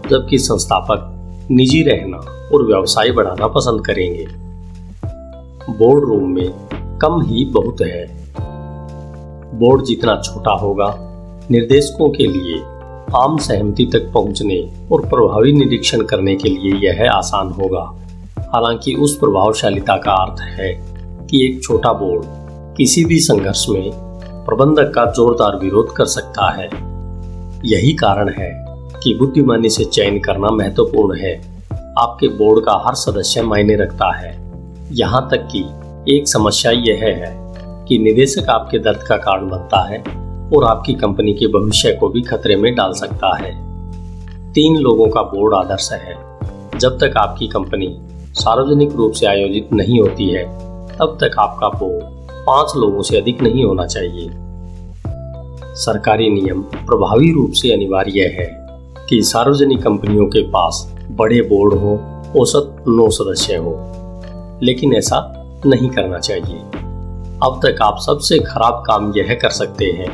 जबकि संस्थापक निजी रहना और व्यवसाय बढ़ाना पसंद करेंगे। बोर्ड रूम में कम ही बहुत है। बोर्ड जितना छोटा होगा, निर्देशकों के लिए आम सहमति तक पहुंचने और प्रभावी निरीक्षण करने के लिए यह आसान होगा। हालांकि उस प्रभावशालिता का अर्थ है कि एक छोटा बोर्ड किसी भी संघर्ष में प्रबंधक का जोरदार विरोध कर सकता है। यही कारण है कि बुद्धिमानी से चयन करना महत्वपूर्ण है। आपके बोर्ड का हर सदस्य मायने रखता है। यहाँ तक कि एक समस्या यह है कि निदेशक आपके दर्द का कारण बनता है और आपकी कंपनी के भविष्य को भी खतरे में डाल सकता है। 3 लोगों का बोर्ड आदर्श है। जब तक आपकी कंपनी सार्वजनिक रूप से आयोजित नहीं होती है, तब तक आपका बोर्ड 5 लोगों से अधिक नहीं होना चाहिए। सरकारी नियम प्रभावी रूप से अनिवार्य है कि सार्वजनिक कंपनियों के पास बड़े बोर्ड हो, औसत 9 सदस्य हो, लेकिन ऐसा नहीं करना चाहिए। अब तक आप सबसे खराब काम यह कर सकते हैं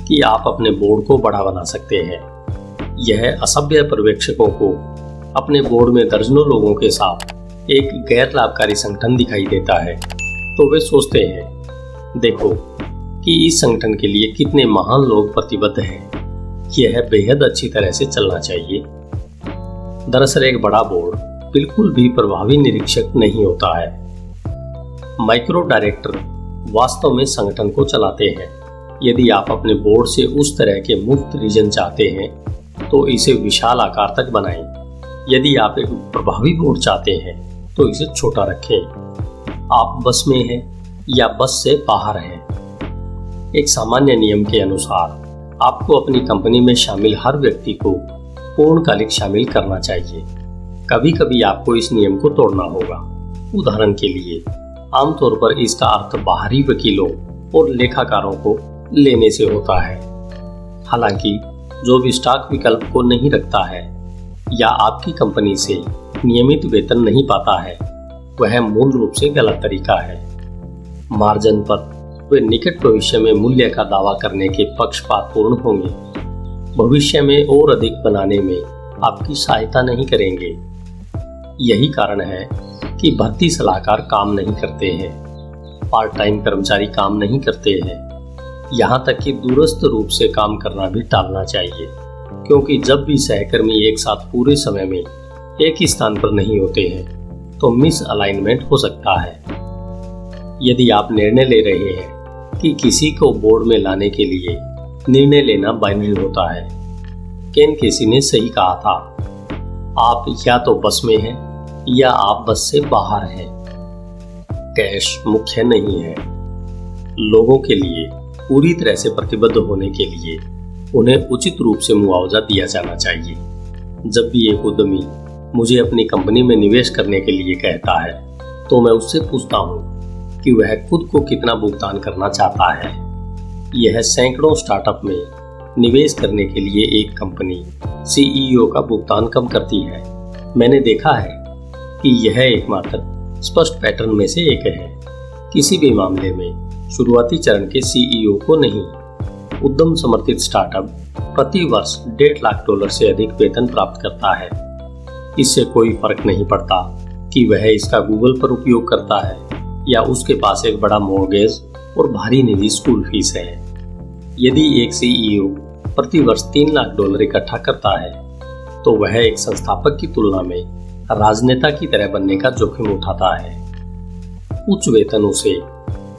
कि आप अपने बोर्ड को बड़ा बना सकते हैं। यह असभ्य पर्यवेक्षकों को अपने बोर्ड में दर्जनों लोगों के साथ एक गैर लाभकारी संगठन दिखाई देता है, तो वे सोचते हैं, देखो कि इस संगठन के लिए कितने महान लोग प्रतिबद्ध हैं। यह बेहद अच्छी तरह से चलना चाहिए। दरअसल एक बड़ा बोर्ड बिल्कुल भी प्रभावी निरीक्षक नहीं होता है। माइक्रो डायरेक्टर वास्तव में संगठन को चलाते हैं। यदि आप अपने बोर्ड से उस तरह के मुफ्त रीजन चाहते हैं तो इसे विशाल आकार तक बनाएं। यदि आप एक प्रभावी बोर्ड चाहते हैं तो इसे छोटा रखें। आप बस में हैं या बस से बाहर हैं। एक सामान्य नियम के अनुसार आपको अपनी कंपनी में शामिल हर व्यक्ति को पूर्णकालिक शामिल करना चाहिए। कभी कभी आपको इस नियम को तोड़ना होगा। उदाहरण के लिए, आमतौर पर इसका अर्थ बाहरी वकीलों और लेखाकारों को लेने से होता है। हालांकि जो भी स्टॉक विकल्प को नहीं रखता है या आपकी कंपनी से नियमित वेतन नहीं पाता है, वह मूल रूप से गलत तरीका है। मार्जिन पर वे निकट भविष्य में मूल्य का दावा करने के पक्षपातपूर्ण होंगे। भविष्य में और अधिक बनाने में आपकी सहायता नहीं करेंगे। यही कारण है कि भर्ती सलाहकार काम नहीं करते हैं, पार्ट टाइम कर्मचारी काम नहीं करते हैं। यहाँ तक कि दूरस्थ रूप से काम करना भी टालना चाहिए, क्योंकि जब भी सहकर्मी एक साथ पूरे समय में एक ही स्थान पर नहीं होते हैं तो मिस अलाइनमेंट हो सकता है। यदि आप निर्णय ले रहे हैं कि किसी को बोर्ड में लाने के लिए निर्णय लेना बाइनरी होता है। केन केसी ने सही कहा था, आप या तो बस में हैं या आप बस से बाहर हैं। कैश मुख्य नहीं है। लोगों के लिए पूरी तरह से प्रतिबद्ध होने के लिए उन्हें उचित रूप से मुआवजा दिया जाना चाहिए। जब भी एक उद्यमी मुझे अपनी कंपनी में निवेश करने के लिए कहता है तो मैं उससे पूछता हूँ कि वह खुद को कितना भुगतान करना चाहता है। यह सैकड़ों स्टार्टअप में निवेश करने के लिए एक कंपनी सीईओ का भुगतान कम करती है। मैंने देखा है कि यह एकमात्र स्पष्ट पैटर्न में से एक है। किसी भी मामले में शुरुआती चरण के सीईओ को नहीं। उद्यम समर्थित स्टार्टअप प्रति वर्ष $1.5 लाख से अधिक वेतन प्राप्त करता है। इससे कोई फर्क नहीं पड़ता कि वह इसका गूगल पर उपयोग करता है या उसके पास एक बड़ा मॉर्गेज और भारी निजी स्कूल फीस है। यदि एक सीईओ प्रति वर्ष $3 लाख इकट्ठा करता है तो वह एक संस्थापक की तुलना में राजनेता की तरह बनने का जोखिम उठाता है। उच्च वेतन उसे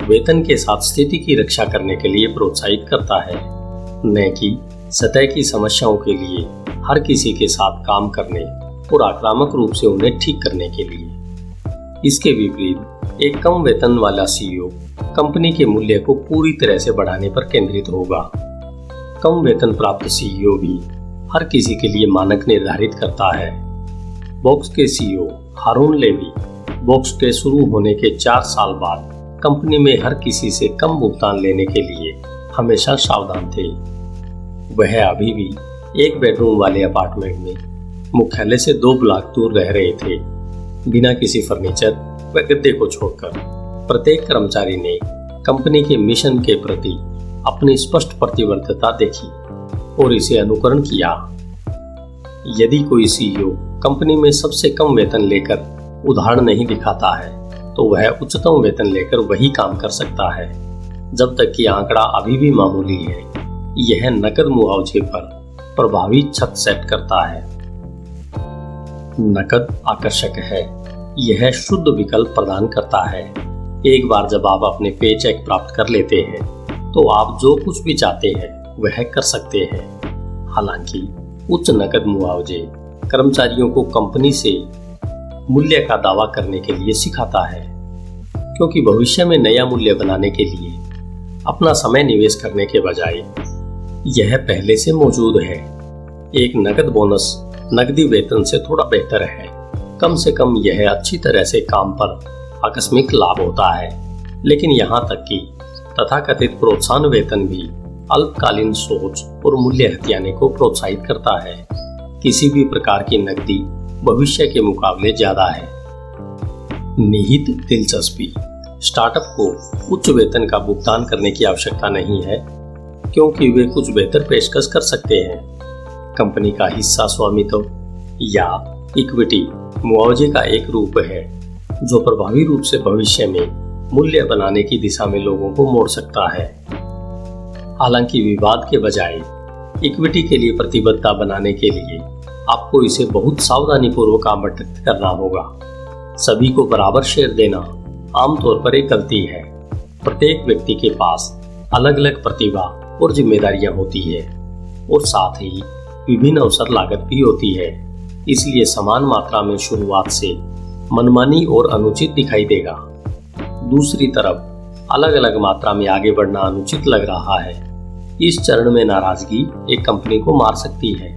वेतन के साथ स्थिति की रक्षा करने के लिए प्रोत्साहित करता है, न कि सतह की समस्याओं के लिए हर किसी के साथ काम करने और आक्रामक रूप से उन्हें ठीक करने के लिए। इसके विपरीत एक कम वेतन वाला सीईओ कंपनी के मूल्य को पूरी तरह से बढ़ाने पर केंद्रित होगा। कम वेतन प्राप्त सीईओ भी हर किसी के लिए मानक निर्धारित करता है। बॉक्स के सीईओ हारून लेवी बॉक्स के शुरू होने के 4 साल बाद कंपनी में हर किसी से कम भुगतान लेने के लिए हमेशा सावधान थे। वह अभी भी एक बेडरूम वाले अपार्टमेंट में मुख्यालय से 2 ब्लॉक दूर रह रहे थे, बिना किसी फर्नीचर व गद्दे को छोड़कर। प्रत्येक कर्मचारी ने कंपनी के मिशन के प्रति अपनी स्पष्ट प्रतिबद्धता देखी और इसे अनुकरण किया। यदि कोई सीईओ कंपनी में सबसे कम वेतन लेकर उदाहरण नहीं दिखाता है तो वह उच्चतम वेतन लेकर वही काम कर सकता है। जब तक कि आंकड़ा अभी भी मामूली है, यह नकद मुआवजे पर प्रभावी छत सेट करता है। नकद आकर्षक है, यह शुद्ध विकल्प प्रदान करता है। एक बार जब आप अपने पेचेक प्राप्त कर लेते हैं तो आप जो कुछ भी चाहते हैं वह कर सकते हैं। हालांकि उच्च नकद मुआवजे कर्मचारियों को कंपनी से मूल्य का दावा करने के लिए सिखाता है, क्योंकि भविष्य में नया मूल्य बनाने के लिए अपना समय निवेश करने के बजाय यह पहले से मौजूद है। एक नकद बोनस नकदी वेतन से थोड़ा बेहतर है। कम से कम यह अच्छी तरह से काम पर आकस्मिक लाभ होता है, लेकिन यहाँ तक कि तथाकथित प्रोत्साहन वेतन भी अल्पकालीन सोच और मूल्य हथियाने को प्रोत्साहित करता है। किसी भी प्रकार की नकदी भविष्य के मुकाबले ज्यादा है। निहित दिलचस्पी। स्टार्टअप को उच्च वेतन का भुगतान करने की आवश्यकता नहीं है, क्योंकि वे कुछ बेहतर पेशकश कर सकते हैं। कंपनी का हिस्सा स्वामित्व या इक्विटी मुआवजे का एक रूप है जो प्रभावी रूप से भविष्य में मूल्य बनाने की दिशा में लोगों को मोड़ सकता है। हालांकि विवाद के बजाय इक्विटी के लिए प्रतिबद्धता बनाने के लिए आपको इसे बहुत सावधानी पूर्वक आवंटित करना होगा। सभी को बराबर शेयर देना आमतौर पर एक गलती है। प्रत्येक व्यक्ति के पास अलग अलग प्रतिभा और जिम्मेदारियां होती है और साथ ही विभिन्न अवसर लागत भी होती है। इसलिए समान मात्रा में शुरुआत से मनमानी और अनुचित दिखाई देगा। दूसरी तरफ अलग अलग मात्रा में आगे बढ़ना अनुचित लग रहा है। इस चरण में नाराजगी एक कंपनी को मार सकती है,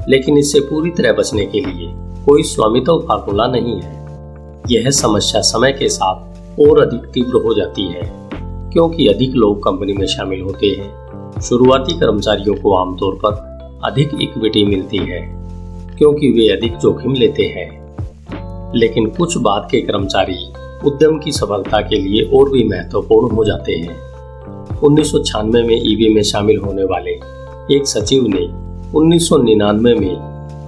लेकिन इससे पूरी तरह बचने के लिए कोई स्वामित्व फार्मूला नहीं है। यह समस्या समय के साथ और अधिक तीव्र हो जाती है, क्योंकि अधिक लोग कंपनी में शामिल होते हैं। शुरुआती कर्मचारियों को आमतौर पर अधिक इक्विटी मिलती है, क्योंकि वे अधिक जोखिम लेते हैं। लेकिन कुछ बाद के कर्मचारी उद्यम की सफलता के लिए और भी महत्वपूर्ण हो जाते हैं। 1996 में ईबे में शामिल होने वाले एक सचिव ने 1999 में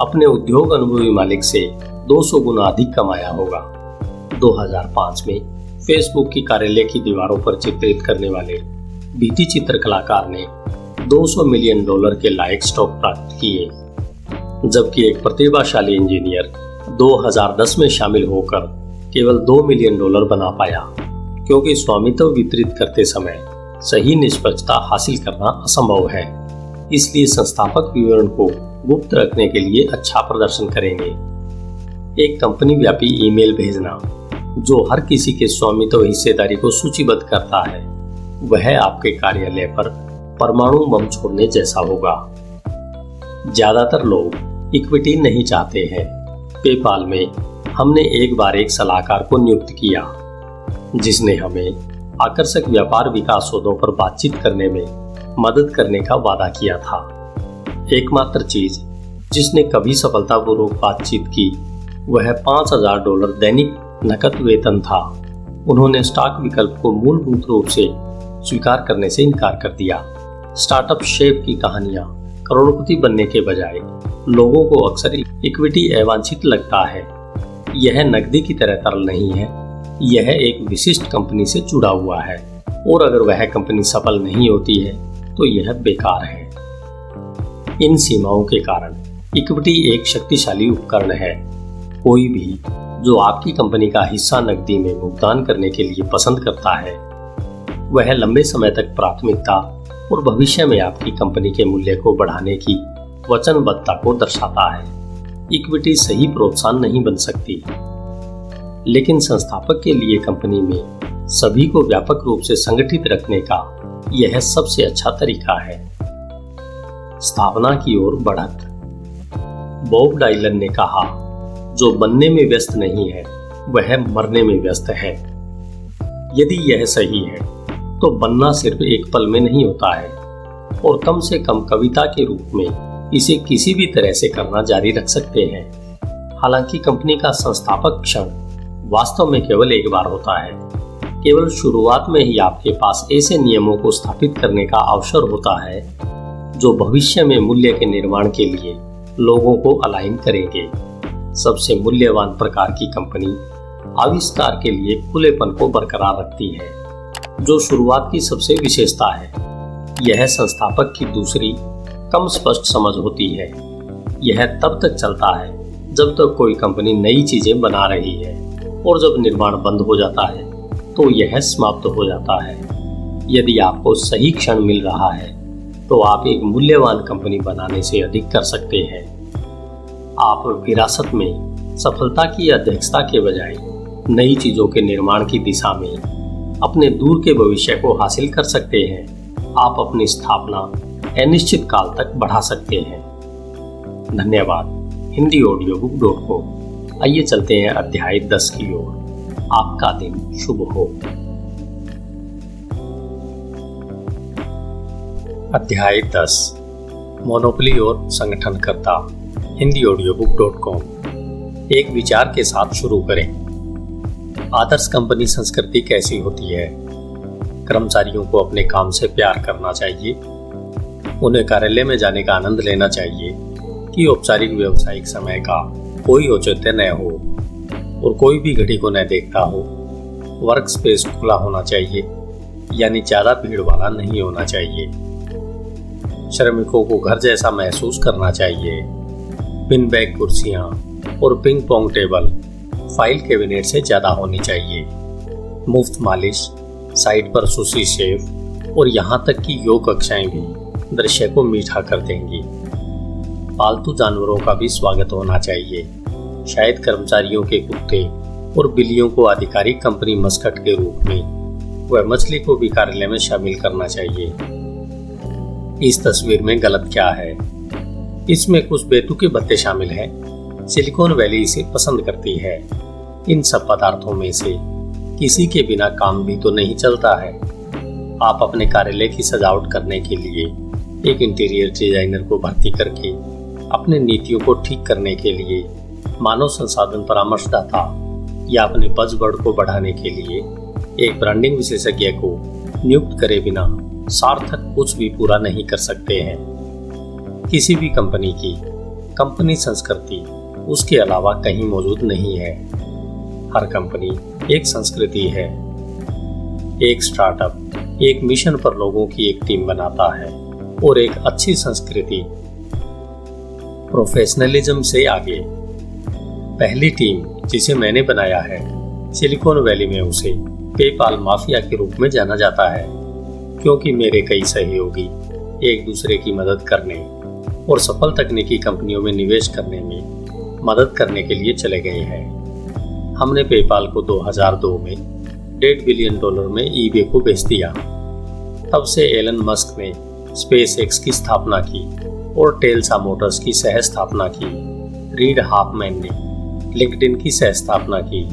अपने उद्योग अनुभवी मालिक से 200 गुना अधिक कमाया होगा। 2005 में फेसबुक की कार्यालय की दीवारों पर चित्रित करने वाले भित्ति चित्र कलाकार ने $200 मिलियन के लायक स्टॉक प्राप्त किए, जबकि एक प्रतिभाशाली इंजीनियर 2010 में शामिल होकर केवल $2 मिलियन बना पाया, क्योंकि स्वामित्व वितरित करते समय सही निष्पक्षता हासिल करना असंभव है। इसलिए संस्थापक विवरण को गुप्त रखने के लिए अच्छा प्रदर्शन करेंगे। एक कंपनी व्यापी ईमेल भेजना जो हर किसी के स्वामित्व हिस्सेदारी को सूचीबद्ध करता है, वह आपके कार्यालय पर परमाणु बम छोड़ने जैसा होगा। ज्यादातर लोग इक्विटी नहीं चाहते हैं। पेपाल में हमने एक बार एक सलाहकार को नियुक्त किया, जिसने हमें आकर्षक व्यापार विकास सौदों पर बातचीत करने में मदद करने का वादा किया था। एकमात्र चीज जिसने कभी सफलतापूर्वक बातचीत की वह $5000 दैनिक नकद वेतन था। उन्होंने स्टॉक विकल्प को मूलभूत रूप से स्वीकार करने से इनकार कर दिया। स्टार्टअप शेफ की कहानियां करोड़पति बनने के बजाय लोगों को अक्सर इक्विटी अवांछित लगता है। यह नकदी की तरह तरल नहीं है, यह एक विशिष्ट कंपनी से जुड़ा हुआ है, और अगर वह कंपनी सफल नहीं होती है तो यह बेकार है। इन सीमाओं के कारण इक्विटी एक शक्तिशाली उपकरण है। कोई भी जो आपकी कंपनी का हिस्सा नकदी में भुगतान करने के लिए पसंद करता है, वह लंबे समय तक प्राथमिकता और भविष्य में आपकी कंपनी के मूल्य को बढ़ाने की वचनबद्धता को दर्शाता है। इक्विटी सही प्रोत्साहन नहीं बन सकती, लेकिन संस्थापक के लिए कंपनी में सभी को व्यापक रूप से संगठित रखने का यह सबसे अच्छा तरीका है। स्थापना की ओर बढ़त। बॉब डायलन ने कहा, जो बनने में व्यस्त नहीं है वह मरने में व्यस्त है। यदि यह सही है तो बनना सिर्फ एक पल में नहीं होता है, और कम से कम कविता के रूप में इसे किसी भी तरह से करना जारी रख सकते हैं। हालांकि कंपनी का संस्थापक क्षण वास्तव में केवल एक बार होता है, केवल शुरुआत में ही आपके पास ऐसे नियमों को स्थापित करने का अवसर होता है जो भविष्य में मूल्य के निर्माण के लिए लोगों को अलाइन करेंगे। सबसे मूल्यवान प्रकार की कंपनी आविष्कार के लिए खुलेपन को बरकरार रखती है, जो शुरुआत की सबसे विशेषता है। यह संस्थापक की दूसरी कम स्पष्ट समझ होती है। यह तब तक चलता है जब तक कोई कंपनी नई चीजें बना रही है, और जब निर्माण बंद हो जाता है तो यह समाप्त हो जाता है। यदि आपको सही क्षण मिल रहा है तो आप एक मूल्यवान कंपनी बनाने से अधिक कर सकते हैं। आप विरासत में सफलता की अध्यक्षता के बजाय नई चीजों के निर्माण की दिशा में अपने दूर के भविष्य को हासिल कर सकते हैं। आप अपनी स्थापना अनिश्चित काल तक बढ़ा सकते हैं। धन्यवाद। HindiAudiobook.com। आइए चलते हैं अध्याय 10 की ओर। आपका दिन शुभ हो। अध्याय 10, मोनोपोली और संगठनकर्ता। HindiAudiobook.com। एक विचार के साथ शुरू करें। आदर्श कंपनी संस्कृति कैसी होती है? कर्मचारियों को अपने काम से प्यार करना चाहिए, उन्हें कार्यालय में जाने का आनंद लेना चाहिए कि औपचारिक व्यावसायिक समय का कोई औचित्य न हो और कोई भी घड़ी को न देखता हो। वर्क स्पेस खुला होना चाहिए, यानी ज्यादा भीड़ वाला नहीं होना चाहिए। श्रमिकों को घर जैसा महसूस करना चाहिए। पिन बैग कुर्सियां और ping pong table file cabinet से ज्यादा होनी चाहिए। मुफ्त मालिश, साइट पर सुशी शेफ और यहाँ तक कि योग कक्षाएं भी दृश्य को मीठा कर देंगी। पालतू जानवरों का भी स्वागत होना चाहिए। शायद कर्मचारियों के कुत्ते और बिल्लियों को आधिकारिक कंपनी मस्कट के रूप में वह मछली को भी कार्यालय में शामिल करना चाहिए। इस तस्वीर में गलत क्या है? इसमें कुछ बेतुके भत्ते शामिल हैं। सिलिकॉन वैली इसे पसंद करती है। इन सब पदार्थों में से किसी के बिना काम भी तो नहीं चलता है। आप अपने कार्यालय की सजावट करने के लिए एक इंटीरियर डिजाइनर को भर्ती करके अपने नीतियों को ठीक करने के लिए मानव संसाधन परामर्शदाता या अपने बजवर्ड को बढ़ाने के लिए एक ब्रांडिंग विशेषज्ञ को नियुक्त करे बिना सार्थक कुछ भी पूरा नहीं कर सकते हैं। किसी भी कंपनी की कंपनी संस्कृति उसके अलावा कहीं मौजूद नहीं है। हर कंपनी एक संस्कृति है। एक स्टार्टअप एक मिशन पर लोगों की एक टीम बनाता है और एक अच्छी संस्कृति प्रोफेशनलिज्म से आगे। पहली टीम जिसे मैंने बनाया है, सिलिकॉन वैली में उसे पेपाल माफिया के रूप में जाना जाता है, क्योंकि मेरे कई सहयोगी एक दूसरे की मदद करने और सफल तकनीकी कंपनियों में निवेश करने में मदद करने के लिए चले गए हैं। हमने पेपाल को 2002 में $1.5 बिलियन में ईबे को बेच दिया। तब से एलन मस्क ने स्पेसएक्स की स्थापना की और टेल्सा मोटर्स की सह स्थापना की। रीड हाफमैन ने लिंक्डइन की सह स्थापना की।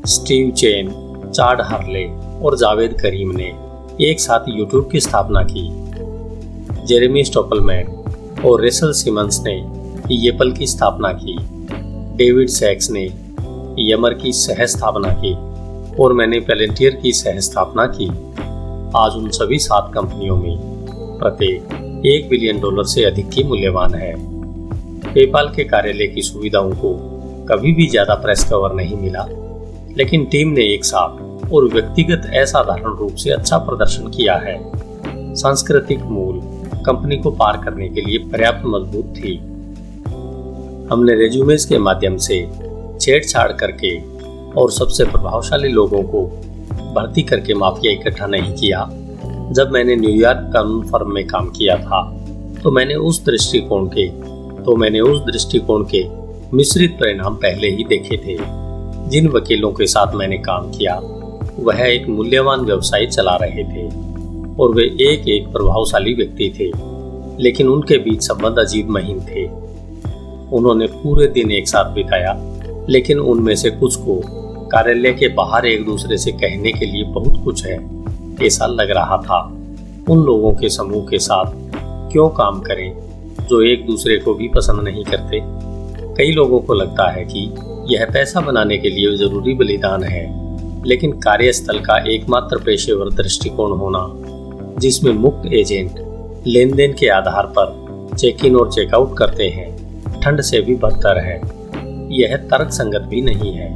स्टीव चेन, चाड हर्ले और जावेद करीम ने एक साथ यूट्यूब की स्थापना की। जेरेमी स्टॉपलमैन और रेसल सिमंस ने एप्पल की स्थापना की। डेविड सैक्स ने यमर की सह स्थापना की और मैंने पेलेंटियर की सह स्थापना की। आज उन सभी 7 कंपनियों में प्रत्येक $1 बिलियन से अधिक की मूल्यवान है। पेपाल के कार्यालय की सुविधाओं को कभी भी ज्यादा प्रेस कवर नहीं मिला, लेकिन टीम ने एक साथ और व्यक्तिगत असाधारण रूप से अच्छा प्रदर्शन किया है। सांस्कृतिक मूल कंपनी को पार करने के लिए पर्याप्त मजबूत थी। हमने रेज्यूमेस के माध्यम से छेड़छाड़ करके और सबसे प्रभावशाली लोगों को भर्ती करके माफिया इकट्ठा नहीं किया। जब मैंने न्यूयॉर्क कानून फर्म में काम किया था तो मैंने उस दृष्टिकोण के मिश्रित परिणाम पहले ही देखे थे। जिन वकीलों के साथ मैंने काम किया वह एक मूल्यवान व्यवसाय चला रहे थे और वे एक प्रभावशाली व्यक्ति थे, लेकिन उनके बीच संबंध अजीब महीन थे। उन्होंने पूरे दिन एक साथ बिताया, लेकिन उनमें से कुछ को कार्यालय के बाहर एक दूसरे से कहने के लिए बहुत कुछ है। ऐसा लग रहा था उन लोगों के समूह के साथ क्यों काम करें जो एक दूसरे को भी पसंद नहीं करते। कई लोगों को लगता है कि यह पैसा बनाने के लिए जरूरी बलिदान है, लेकिन कार्यस्थल का एकमात्र पेशेवर दृष्टिकोण होना, जिसमें मुक्त एजेंट लेनदेन के आधार पर चेक इन और चेकआउट करते हैं, ठंड से भी बदतर है। यह तर्क संगत भी नहीं है,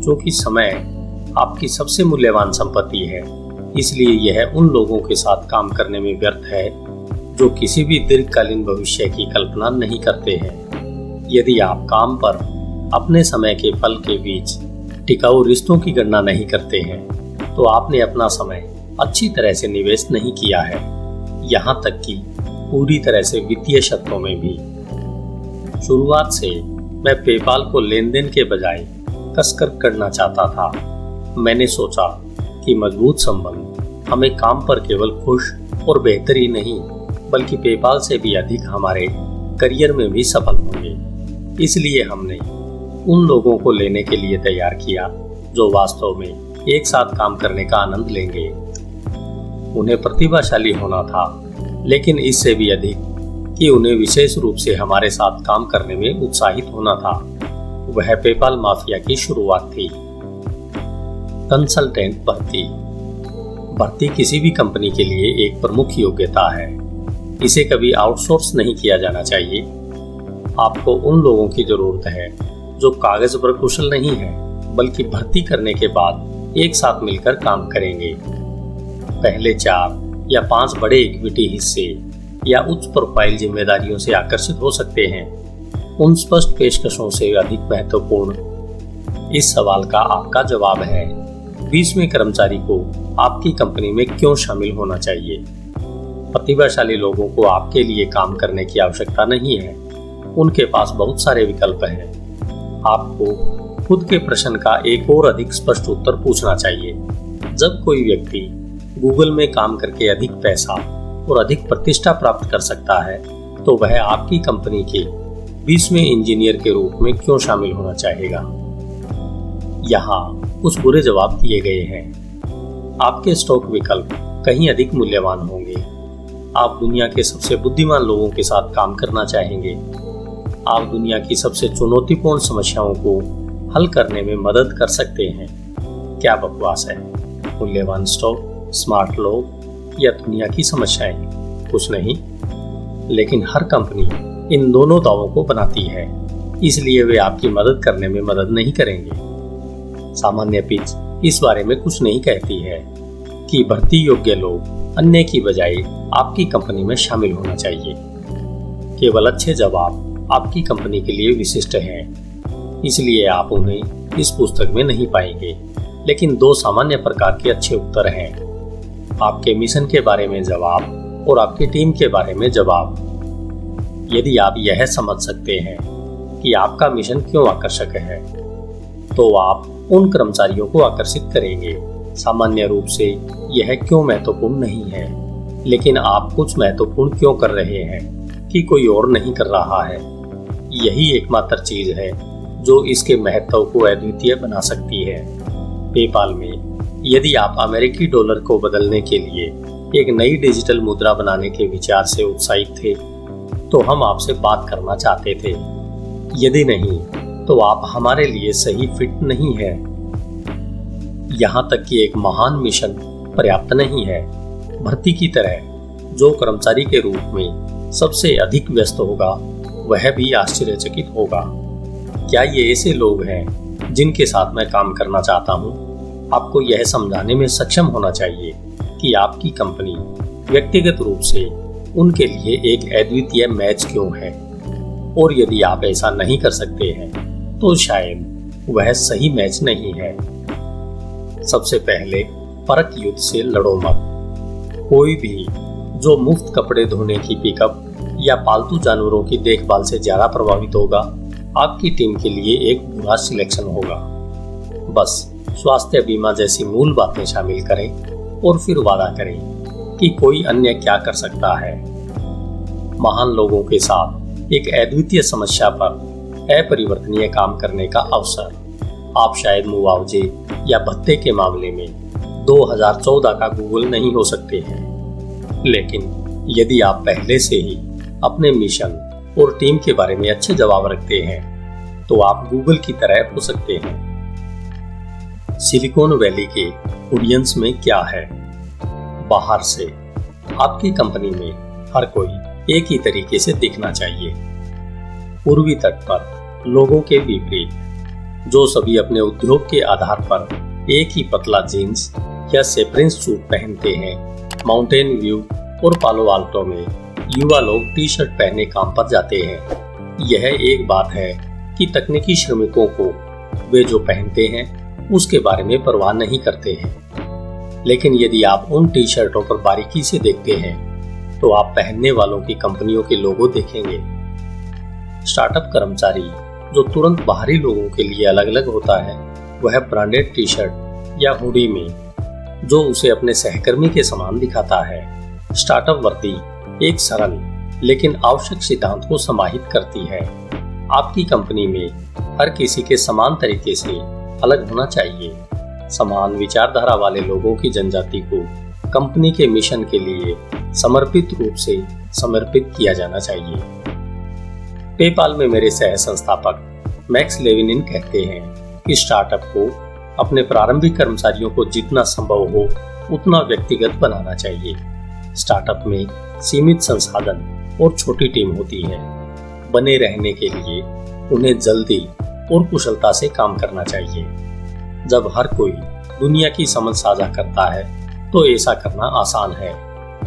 क्योंकि समय आपकी सबसे मूल्यवान संपत्ति है। इसलिए यह उन लोगों के साथ काम करने में व्यर्थ है जो किसी भी दीर्घकालीन भविष्य की कल्पना नहीं करते हैं। यदि आप काम पर अपने समय के फल के बीच टिकाऊ रिश्तों की गणना नहीं करते हैं, तो आपने अपना समय अच्छी तरह से निवेश नहीं किया है, यहाँ तक कि पूरी तरह से वित्तीय क्षेत्रों में भी। शुरुआत से मैं पेपाल को लेनदेन के बजाय कसकर करना चाहता था। मैंने सोचा कि मजबूत संबंध हमें काम पर केवल खुश और बेहतर ही नहीं, बल्कि पेपाल से भी अधिक हमारे करियर में भी सफल होंगे। इसलिए हमने उन लोगों को लेने के लिए तैयार किया जो वास्तव में एक साथ काम करने का आनंद लेंगे। उन्हें प्रतिभाशाली होना था, लेकिन इससे भी अधिक कि उन्हें विशेष रूप से हमारे साथ काम करने में उत्साहित होना था। वह पेपाल माफिया की शुरुआत थी। कंसल्टेंट भर्ती किसी भी कंपनी के लिए एक प्रमुख योग्यता है। इसे कभी आउटसोर्स नहीं किया जाना चाहिए। आपको उन लोगों की जरूरत है जो कागज पर कुशल नहीं है, बल्कि भर्ती करने के बाद एक साथ मिलकर काम करेंगे। पहले 4 या 5 बड़े इक्विटी हिस्से या उच्च प्रोफाइल जिम्मेदारियों से आकर्षित हो सकते हैं। उन स्पष्ट पेशकशों से अधिक महत्वपूर्ण इस सवाल का आपका जवाब है, 20वें कर्मचारी को आपकी कंपनी में क्यों शामिल होना चाहिए। प्रतिभाशाली लोगों को आपके लिए काम करने की आवश्यकता नहीं है, उनके पास बहुत सारे विकल्प हैं। आपको खुद के प्रश्न का एक और अधिक स्पष्ट उत्तर पूछना चाहिए। जब कोई व्यक्ति गूगल में काम करके अधिक पैसा और अधिक प्रतिष्ठा प्राप्त कर सकता है, तो वह आपकी कंपनी के 20वें इंजीनियर के रूप में क्यों शामिल होना चाहेगा। यहाँ कुछ बुरे जवाब दिए गए हैं। आपके स्टॉक विकल्प कहीं अधिक मूल्यवान होंगे। आप दुनिया के सबसे बुद्धिमान लोगों के साथ काम करना चाहेंगे। आप दुनिया की सबसे चुनौतीपूर्ण समस्याओं को हल करने में मदद कर सकते हैं। क्या बकवास है। मूल्यवान स्टॉक, स्मार्ट लोग या दुनिया की समस्याएं? कुछ नहीं। लेकिन हर कंपनी इन दोनों दावों को बनाती है, इसलिए वे आपकी मदद करने में मदद नहीं करेंगे। सामान्य पिच इस बारे में कुछ नहीं कहती है कि भर्ती योग्य लोग अन्य की बजाय आपकी कंपनी में शामिल होना चाहिए। केवल अच्छे जवाब आपकी कंपनी के लिए विशिष्ट हैं, इसलिए आप उन्हें इस पुस्तक में नहीं पाएंगे। लेकिन 2 सामान्य प्रकार के अच्छे उत्तर हैं, आपके मिशन के बारे में जवाब और आपकी टीम के बारे में जवाब। यदि आप यह समझ सकते हैं कि आपका मिशन क्यों आकर्षक है, तो आप उन कर्मचारियों को आकर्षित करेंगे। सामान्य रूप से यह क्यों महत्वपूर्ण नहीं है, लेकिन आप कुछ महत्वपूर्ण क्यों कर रहे हैं कि कोई और नहीं कर रहा है। यही एकमात्र चीज है जो इसके महत्व को अद्वितीय बना सकती है। पेपाल में यदि आप अमेरिकी डॉलर को बदलने के लिए एक नई डिजिटल मुद्रा बनाने के विचार से उत्साहित थे, तो हम आपसे बात करना चाहते थे। यदि नहीं, तो आप हमारे लिए सही फिट नहीं है। यहाँ तक कि एक महान मिशन पर्याप्त नहीं है। भर्ती की तरह जो कर्मचारी के रूप में सबसे अधिक व्यस्त होगा, वह भी आश्चर्यचकित होगा। क्या ये ऐसे लोग हैं जिनके साथ मैं काम करना चाहता हूँ? आपको यह समझाने में सक्षम होना चाहिए कि आपकी कंपनी व्यक्तिगत रूप से उनके लिए एक अद्वितीय मैच क्यों है। और यदि आप ऐसा नहीं कर सकते हैं, तो शायद वह सही मैच नहीं है। सबसे पहले परख युद्ध से लड़ो मत। कोई भी जो मुफ्त कपड़े धोने की पिकअप या पालतू जानवरों की देखभाल से ज्यादा प्रभावित होगा, आपकी टीम के लिए एक बुरा सिलेक्शन होगा। बस स्वास्थ्य बीमा जैसी मूल बातें शामिल करें और फिर वादा करें कि कोई अन्य क्या कर सकता है। महान लोगों के साथ एक अद्वितीय समस्या पर अपरिवर्तनीय काम करने का अवसर। आप शायद मुआवजे या भत्ते के मामले में 2014 का गूगल नहीं हो सकते हैं, लेकिन यदि आप पहले से ही अपने मिशन और टीम के बारे में अच्छे जवाब रखते हैं, तो आप गूगल की तरह हो सकते हैं। सिलिकॉन वैली के ऑडियंस में क्या है। बाहर से आपकी कंपनी में हर कोई एक ही तरीके से दिखना चाहिए। पूर्वी तट पर लोगों के विपरीत, जो सभी अपने उद्योग के आधार पर एक ही पतला जीन्स या सेपरेंस सूट पहनते हैं, माउंटेन व्यू और पालो आल्टो में युवा लोग टी शर्ट पहने काम पर जाते हैं। यह एक बात है कि तकनीकी श्रमिकों को वे जो पहनते हैं उसके बारे में परवाह नहीं करते हैं। लेकिन यदि आप उन टी शर्टों पर बारीकी से देखते हैं तो आप पहनने वालों की कंपनियों के लोगो देखेंगे। स्टार्टअप कर्मचारी जो तुरंत बाहरी लोगों के लिए अलग अलग होता है, वह ब्रांडेड टी शर्ट या हुडी में जो उसे अपने सहकर्मी के समान दिखाता है। स्टार्टअप वर्दी एक सरल लेकिन आवश्यक सिद्धांत को समाहित करती है। आपकी कंपनी में हर किसी के समान तरीके से अलग होना चाहिए। समान विचारधारा वाले लोगों की जनजाति को कंपनी के मिशन के लिए समर्पित रूप से समर्पित किया जाना चाहिए। पेपाल में मेरे सह संस्थापक मैक्स लेविनिन कहते हैं कि स्टार्टअप को अपने प्रारंभिक कर्मचारियों को जितना संभव हो उतना व्यक्तिगत बनाना चाहिए। स्टार्टअप में सीमित संसाधन और छोटी टीम होती है। बने रहने के लिए उन्हें जल्दी और कुशलता से काम करना चाहिए। जब हर कोई दुनिया की समझ साझा करता है तो ऐसा करना आसान है।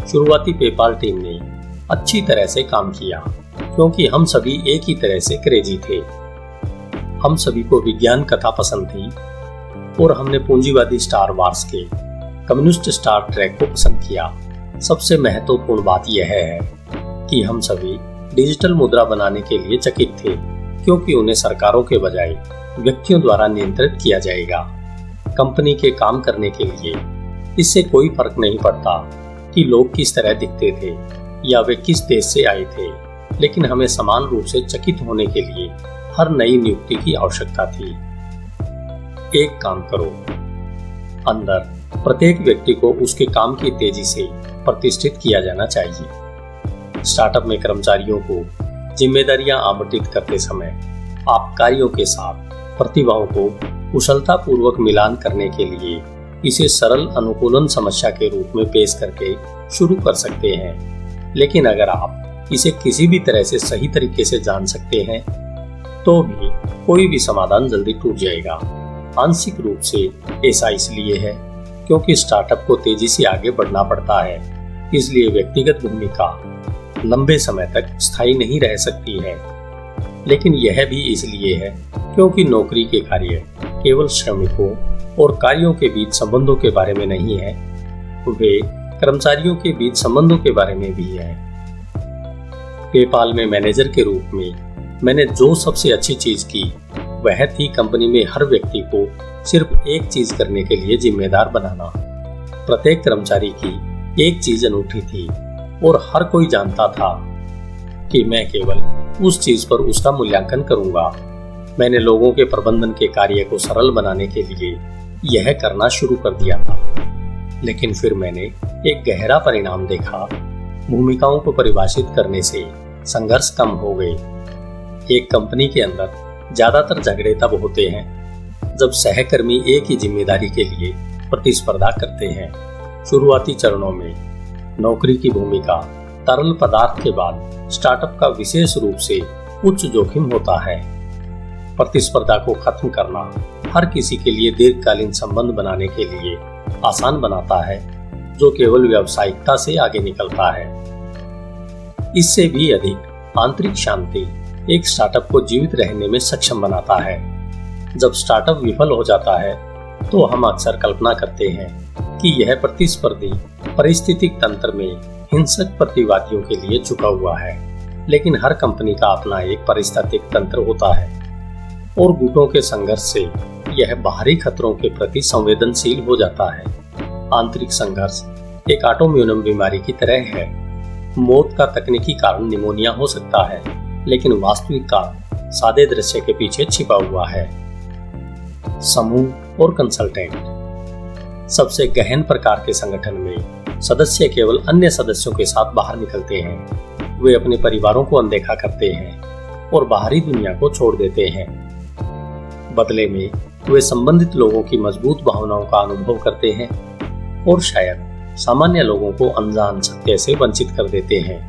शुरुआती पेपाल टीम ने अच्छी तरह से काम किया क्योंकि हम सभी एक ही तरह से क्रेजी थे। हम सभी को विज्ञान कथा पसंद थी और हमने पूंजीवादी स्टार वार्स के कम्युनिस्ट स्टार ट्रैक को पसंद किया। सबसे महत्वपूर्ण बात यह है कि हम सभी डिजिटल मुद्रा बनाने के लिए चकित थे क्योंकि उन्हें सरकारों के बजाय व्यक्तियों द्वारा नियंत्रित किया जाएगा। कंपनी के काम करने के लिए इससे कोई फर्क नहीं पड़ता कि लोग किस तरह दिखते थे या वे किस देश से आए थे, लेकिन हमें समान रूप से चकित होने के लिए हर नई नियुक्ति की आवश्यकता थी। एक काम करो, अंदर प्रत्येक व्यक्ति को उसके काम की तेजी से प्रतिष्ठित किया जाना चाहिए। स्टार्टअप में कर्मचारियों को जिम्मेदारियां आवंटित करते समय आप कार्यों के साथ प्रतिभाओं को कुशलता पूर्वक मिलान करने के लिए इसे सरल अनुकूलन समस्या के रूप में पेश करके शुरू कर सकते हैं। लेकिन अगर आप इसे किसी भी तरह से सही तरीके से जान सकते हैं तो भी कोई भी समाधान जल्दी टूट जाएगा। आंशिक रूप से ऐसा इसलिए है क्योंकि स्टार्टअप को तेजी से आगे बढ़ना पड़ता है, इसलिए व्यक्तिगत भूमिका लंबे समय तक स्थायी नहीं रह सकती है। लेकिन यह भी इसलिए है क्योंकि नौकरी के कार्य केवल श्रमिकों और कार्यों के बीच संबंधों के बारे में नहीं है, वे कर्मचारियों के बीच संबंधों के बारे में भी है। पेपाल में मैनेजर के रूप में मैंने जो सबसे अच्छी चीज की वह थी कंपनी में हर व्यक्ति को सिर्फ एक चीज करने के लिए जिम्मेदार बनाना। प्रत्येक कर्मचारी की एक चीज अनूठी थी और हर कोई जानता था कि मैं केवल उस चीज पर उसका मूल्यांकन करूंगा। मैंने लोगों के प्रबंधन के कार्य को सरल बनाने के लिए यह करना शुरू कर दिया था। लेकिन फिर मैंने एक गहरा परिणाम देखा। भूमिकाओं को परिभाषित करने से संघर्ष कम हो गए। एक कंपनी के अंदर ज्यादातर झगड़े तब होते हैं जब सहकर्मी एक ही जिम्मेदारी के लिए प्रतिस्पर्धा करते हैं। शुरुआती चरणों में नौकरी की भूमिका तरल पदार्थ के बाद स्टार्टअप का विशेष रूप से उच्च जोखिम होता है। प्रतिस्पर्धा को खत्म करना हर किसी के लिए दीर्घकालीन संबंध बनाने के लिए आसान बनाता है, जो केवल व्यावसायिकता से आगे निकलता है। इससे भी अधिक आंतरिक शांति एक स्टार्टअप को जीवित रहने में सक्षम बनाता है। जब स्टार्टअप विफल हो जाता है तो हम अक्सर कल्पना करते हैं कि यह प्रतिस्पर्धी पारिस्थितिक तंत्र में हिंसक प्रतिवादियों के लिए झुका हुआ है। लेकिन हर कंपनी का अपना एक पारिस्थितिक तंत्र होता है और गुटों के संघर्ष से यह बाहरी खतरों के प्रति संवेदनशील हो जाता है। आंतरिक संघर्ष एक ऑटोइम्यून बीमारी की तरह है। मौत का तकनीकी कारण निमोनिया हो सकता है, लेकिन वास्तविक कारण सादे दृश्य के पीछे छिपा हुआ है। समूह और कंसल्टेंट सबसे गहन प्रकार के संगठन में सदस्य केवल अन्य सदस्यों के साथ बाहर निकलते हैं। वे अपने परिवारों को अनदेखा करते हैं और बाहरी दुनिया को छोड़ देते हैं। बदले में वे संबंधित लोगों की मजबूत भावनाओं का अनुभव करते हैं और शायद सामान्य लोगों को अनजान सत्य से वंचित कर देते हैं।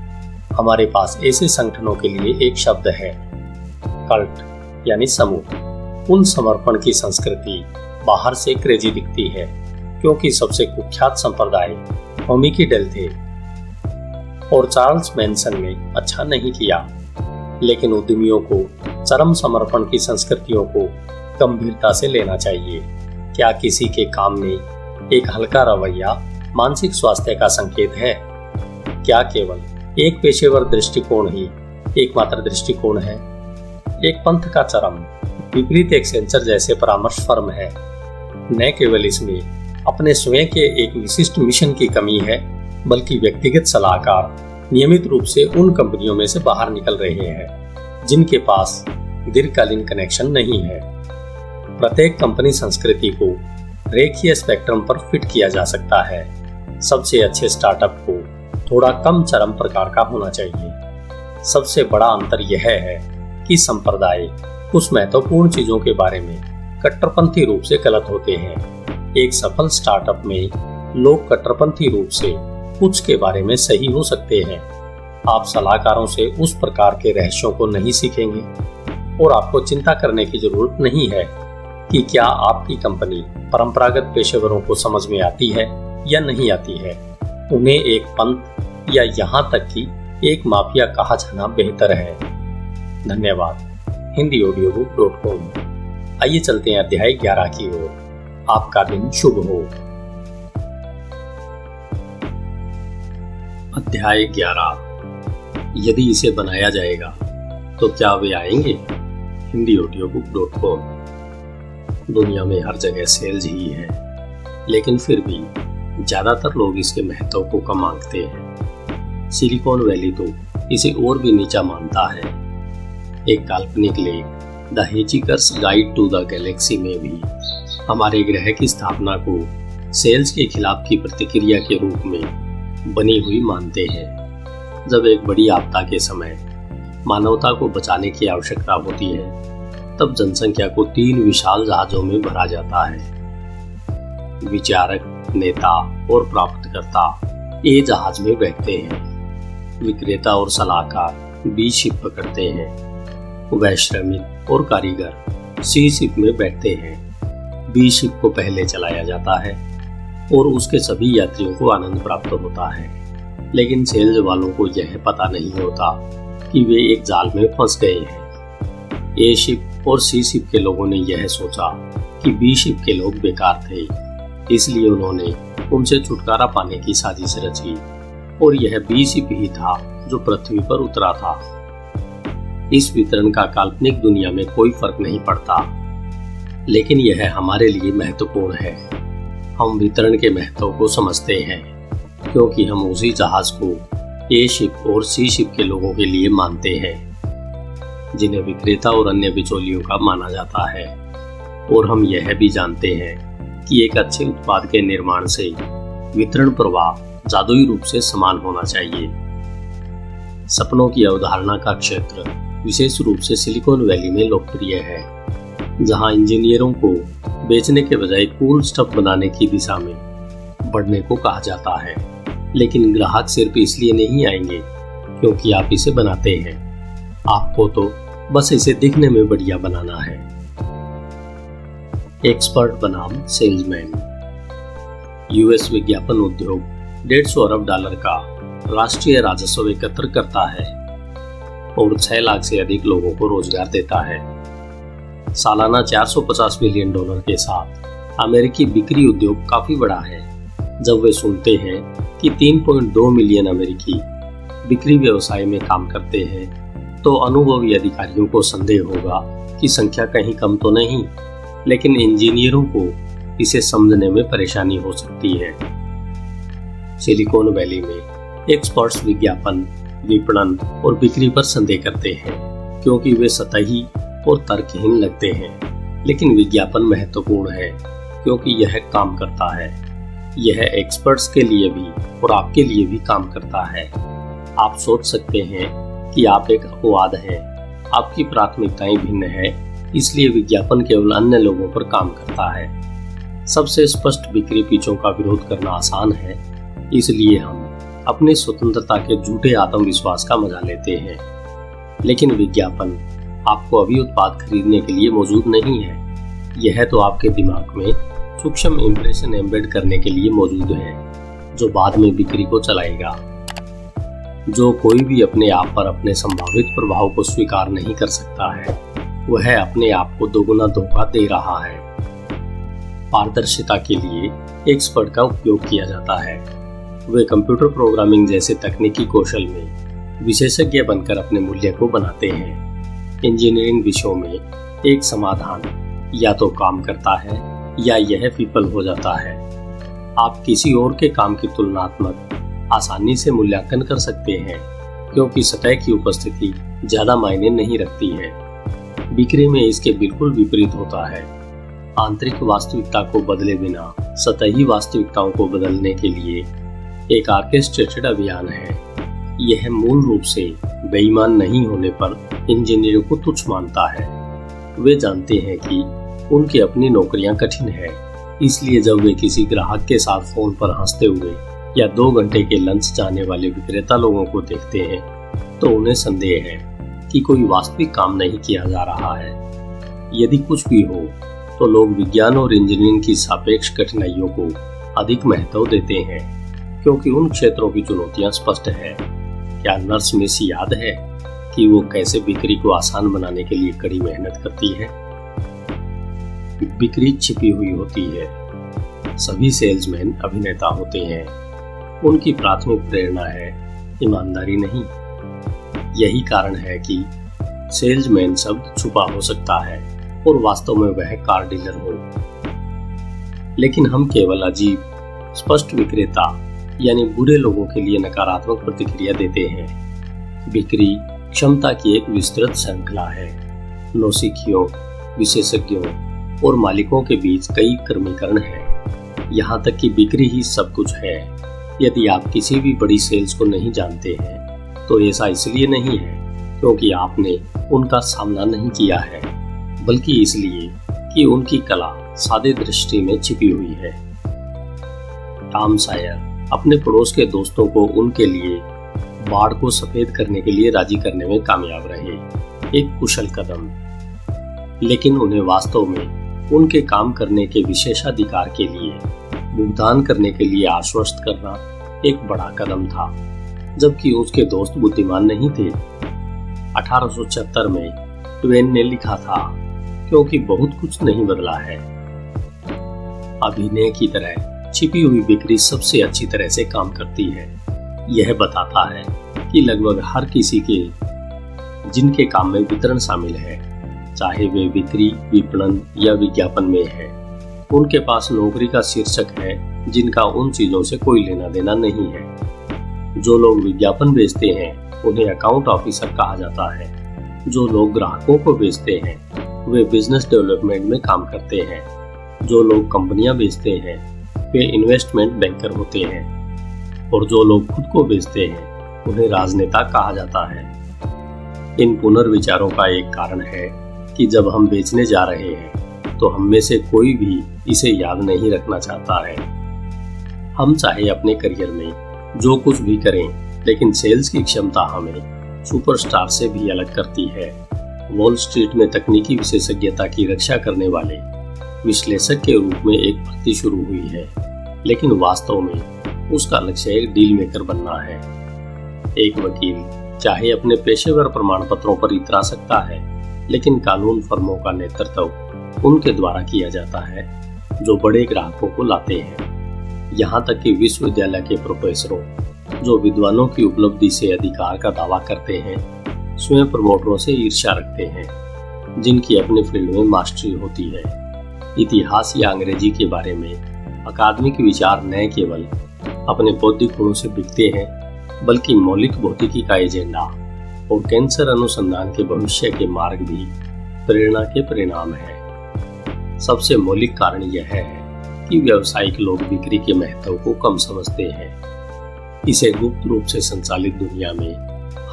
हमारे पास ऐसे संगठनों के लिए एक शब्द है, कल्ट यानी समूह। उन समर्पण की संस्कृति बाहर से क्रेजी दिखती है क्योंकि सबसे कुख्यात संप्रदाय ओमिकी डेल थे और चार्ल्स मैनसन ने अच्छा नहीं किया, लेकिन उद्यमियों को चरम समर्पण की संस्कृतियों को गंभीरता से लेना चाहिए। क्या किसी के काम में एक हल्का रवैया मानसिक स्वास्थ्य का संकेत है? क्या केवल एक पेशेवर दृष्टिकोण ही एकमात्र दृष्टिकोण है? एक पंथ का चरम विपरीत एक्सेंचर जैसे परामर्श फर्म है। न केवल इसमें अपने स्वयं के एक विशिष्ट मिशन की कमी है, बल्कि व्यक्तिगत सलाहकार नियमित रूप से उन कंपनियों में से बाहर निकल रहे हैं जिनके पास दीर्घकालीन कनेक्शन नहीं है। प्रत्येक कंपनी संस्कृति को रेखीय स्पेक्ट्रम पर फिट किया जा सकता है। सबसे अच्छे स्टार्टअप को थोड़ा कम चरम प्रकार का होना चाहिए। सबसे बड़ा अंतर यह है कि संप्रदाय कुछ महत्वपूर्ण चीजों के बारे में कट्टरपंथी रूप से गलत होते हैं। एक सफल स्टार्टअप में लोग कट्टरपंथी रूप से कुछ के बारे में सही हो सकते हैं। आप सलाहकारों से उस प्रकार के रहस्यों को नहीं सीखेंगे और आपको चिंता करने की जरूरत नहीं है कि क्या आपकी कंपनी परंपरागत पेशेवरों को समझ में आती है या नहीं आती है। उन्हें एक पंथ या यहाँ तक कि एक माफिया कहा जाना बेहतर है। धन्यवाद। hindiaudiobook.com। आइए चलते हैं अध्याय 11 की ओर। आपका दिन शुभ हो। अध्याय 11। यदि इसे बनाया जाएगा तो क्या वे आएंगे? hindiaudiobook.com। दुनिया में हर जगह सेल्स ही है, लेकिन फिर भी ज्यादातर लोग इसके महत्व को कम आंकते हैं। सिलिकॉन वैली तो इसे और भी नीचा मानता है। एक काल्पनिक लेख the Hitchhiker's Guide to the Galaxy में भी हमारे ग्रह की स्थापना को सेल्स के खिलाफ की प्रतिक्रिया के रूप में बनी हुई मानते हैं। जब एक बड़ी आपदा के समय मानवता को बचाने की आवश्यकता होती है, तब जनसंख्या को 3 विशाल जहाजों में भरा जाता है। विचारक, नेता और प्राप्तकर्ता ए जहाज में बैठते हैं। विक्रेता और सलाहकार बी शिप पकड़ते हैं। वह श्रमिक और कारीगर सी शिप में बैठते हैं। बी शिप को पहले चलाया जाता है और उसके सभी यात्रियों को आनंद प्राप्त होता है, लेकिन सेल्स वालों को यह पता नहीं होता कि वे एक जाल में फंस गए हैं। ए शिप और सी शिप के लोगों ने यह सोचा कि बी शिप के लोग बेकार थे, इसलिए उन्होंने उनसे छुटकारा पाने की साजिश रची और यह बी शिप ही था जो पृथ्वी पर उतरा था। इस वितरण का काल्पनिक दुनिया में कोई फर्क नहीं पड़ता, लेकिन यह हमारे लिए महत्वपूर्ण है। हम वितरण के महत्व को समझते हैं क्योंकि हम उसी जहाज को ए शिप और सी शिप के लोगों के लिए मानते हैं, जिन्हें विक्रेता और अन्य बिचौलियों का माना जाता है। और हम यह भी जानते हैं कि एक अच्छे उत्पाद के निर्माण से वितरण प्रवाह जादुई रूप से समान होना चाहिए। सपनों की अवधारणा का क्षेत्र विशेष रूप से सिलिकॉन वैली में लोकप्रिय है, जहां इंजीनियरों को बेचने के बजाय कूल स्टफ बनाने की दिशा में बढ़ने को कहा जाता है। लेकिन ग्राहक सिर्फ इसलिए नहीं आएंगे क्योंकि आप इसे बनाते हैं, आपको तो बस इसे दिखने में बढ़िया बनाना है। एक्सपर्ट बनाम सेल्समैन। यूएस विज्ञापन उद्योग $150 अरब का राष्ट्रीय राजस्व एकत्र करता है और 6 लाख से अधिक लोगों को रोजगार देता है। सालाना $450 बिलियन के साथ अमेरिकी बिक्री उद्योग काफी बड़ा है। जब वे सुनते हैं कि 3.2 मिलियन अमेरिकी बिक्री व्यवसाय में काम करते हैं, तो अनुभवी अधिकारियों को संदेह होगा कि संख्या कहीं कम तो नहीं, लेकिन इंजीनियरों को इसे समझने में परेशानी हो सकती है। सिलिकॉन वैली में एक्सपर्ट्स विज्ञापन, विपणन और बिक्री पर संदेह करते हैं क्योंकि वे सतही और तर्कहीन लगते हैं, लेकिन विज्ञापन महत्वपूर्ण है क्योंकि यह काम करता है। यह एक्सपर्ट्स के लिए भी और आपके लिए भी काम करता है। आप सोच सकते हैं कि आप एक अपवाद हैं, आपकी प्राथमिकताएं भिन्न हैं इसलिए विज्ञापन केवल अन्य लोगों पर काम करता है। सबसे स्पष्ट बिक्री पिचों का विरोध करना आसान है, इसलिए हम अपनी स्वतंत्रता के झूठे आत्मविश्वास का मजा लेते हैं। लेकिन विज्ञापन आपको अभी उत्पाद खरीदने के लिए मौजूद नहीं है, यह तो आपके दिमाग में सूक्ष्म इंप्रेशन एम्बेड करने के लिए मौजूद है, जो बाद में बिक्री को चलाएगा। जो कोई भी अपने आप पर अपने संभावित प्रभाव को स्वीकार नहीं कर सकता है, वह अपने आप को दोगुना धोखा दे रहा है। पारदर्शिता के लिए एक्सपर्ट का उपयोग किया जाता है। वे कंप्यूटर प्रोग्रामिंग जैसे तकनीकी कौशल में विशेषज्ञ बनकर अपने मूल्य को बनाते हैं। इंजीनियरिंग विषयों में एक समाधान या तो काम करता है या यह विफल हो जाता है। आप किसी और के काम की तुलनात्मक आसानी से मूल्यांकन कर सकते हैं, क्योंकि सतह की उपस्थिति ज्यादा मायने नहीं रखती है। बिक्री में इसके बिल्कुल विपरीत होता है। आंतरिक वास्तविकता को बदले बिना सतही वास्तविकताओं को बदलने के लिए एक ऑर्केस्ट्रेटेड अभियान है। यह मूल रूप से बेईमान नहीं होने पर इंजीनियरों को तुच्छ मानता है। वे जानते हैं कि उनकी अपनी नौकरियां कठिन है, इसलिए जब वे किसी ग्राहक के साथ फोन पर हंसते हुए या 2 घंटे के लंच जाने वाले विक्रेता लोगों को देखते हैं, तो उन्हें संदेह है कि कोई वास्तविक काम नहीं किया जा रहा है। यदि कुछ भी हो, तो लोग विज्ञान और इंजीनियरिंग की सापेक्ष कठिनाइयों को अधिक महत्व देते हैं, क्योंकि उन क्षेत्रों की चुनौतियां स्पष्ट है। क्या नर्स मिस याद है कि वो कैसे बिक्री को आसान बनाने के लिए कड़ी मेहनत करती है? बिक्री छिपी हुई होती है। सभी सेल्समैन अभिनेता होते हैं। उनकी प्राथमिक प्रेरणा है ईमानदारी नहीं। यही कारण है कि सेल्समैन शब्द छुपा हो सकता है और वास्तव में वह कार डीलर हो। लेकिन हम केवल अजीब स्पष्ट विक्रेता यानी बुरे लोगों के लिए नकारात्मक प्रतिक्रिया देते हैं। बिक्री क्षमता की एक विस्तृत श्रृंखला है। नौसिखियों, विशेषज्ञों और मालिकों के बीच कई क्रमीकरण हैं। यहाँ तक कि बिक्री ही सब कुछ है। यदि आप किसी भी बड़ी सेल्स को नहीं जानते हैं, तो ऐसा इसलिए नहीं है क्योंकि आपने उनका सामना नहीं किया है, बल्कि इसलिए कि उनकी कला सादे दृष्टि में छिपी हुई है। टॉम सायर अपने पड़ोस के दोस्तों को उनके लिए बाढ़ को सफेद करने के लिए राजी करने में कामयाब रहे। एक कुशल कदम, लेकिन उन्हें वास्तव में उनके काम करने के विशेषाधिकार के लिए भुगतान करने के लिए आश्वस्त करना एक बड़ा कदम था, जबकि उसके दोस्त बुद्धिमान नहीं थे। 1876 में ट्वेन ने लिखा था, क्योंकि बहुत कुछ नहीं बदला है। अभिनय की तरह छिपी हुई बिक्री सबसे अच्छी तरह से काम करती है। यह बताता है कि लगभग हर किसी के जिनके काम में वितरण शामिल है, चाहे वे बिक्री, विपणन या विज्ञापन में है, उनके पास नौकरी का शीर्षक है जिनका उन चीजों से कोई लेना देना नहीं है। जो लोग विज्ञापन बेचते हैं उन्हें अकाउंट ऑफिसर कहा जाता है। जो लोग ग्राहकों को बेचते हैं वे बिजनेस डेवलपमेंट में काम करते हैं। जो लोग कंपनियां बेचते हैं वे इन्वेस्टमेंट बैंकर होते हैं, और जो लोग खुद को बेचते हैं उन्हें राजनेता कहा जाता है। इन पुनर्विचारों का एक कारण है कि जब हम बेचने जा रहे हैं तो हम में से कोई भी इसे याद नहीं रखना चाहता है। हम चाहे अपने करियर में जो कुछ भी करें, लेकिन सेल्स की क्षमता हमें सुपरस्टार से भी अलग करती है। वॉल स्ट्रीट में तकनीकी विशेषज्ञता की रक्षा करने वाले विश्लेषक के रूप में एक भर्ती शुरू हुई है, लेकिन वास्तव में उसका लक्ष्य एक डील मेकर बनना है। एक वकील चाहे अपने पेशेवर प्रमाण पत्रों पर इतरा सकता है, लेकिन कानून फर्मों का नेतृत्व उनके द्वारा किया जाता है जो बड़े ग्राहकों को लाते हैं। यहाँ तक कि विश्वविद्यालय के प्रोफेसरों, जो विद्वानों की उपलब्धि से अधिकार का दावा करते हैं, स्वयं प्रमोटरों से ईर्ष्या रखते हैं जिनकी अपने फील्ड में मास्टरी होती है। इतिहास या अंग्रेजी के बारे में अकादमिक विचार न केवल अपने बौद्धिक गुणों से बिकते हैं, बल्कि मौलिक भौतिकी का एजेंडा और कैंसर अनुसंधान के भविष्य के मार्ग भी प्रेरणा के परिणाम है। सबसे मौलिक कारण यह है कि व्यावसायिक लोग बिक्री के महत्व को कम समझते हैं। इसे गुप्त रूप से संचालित दुनिया में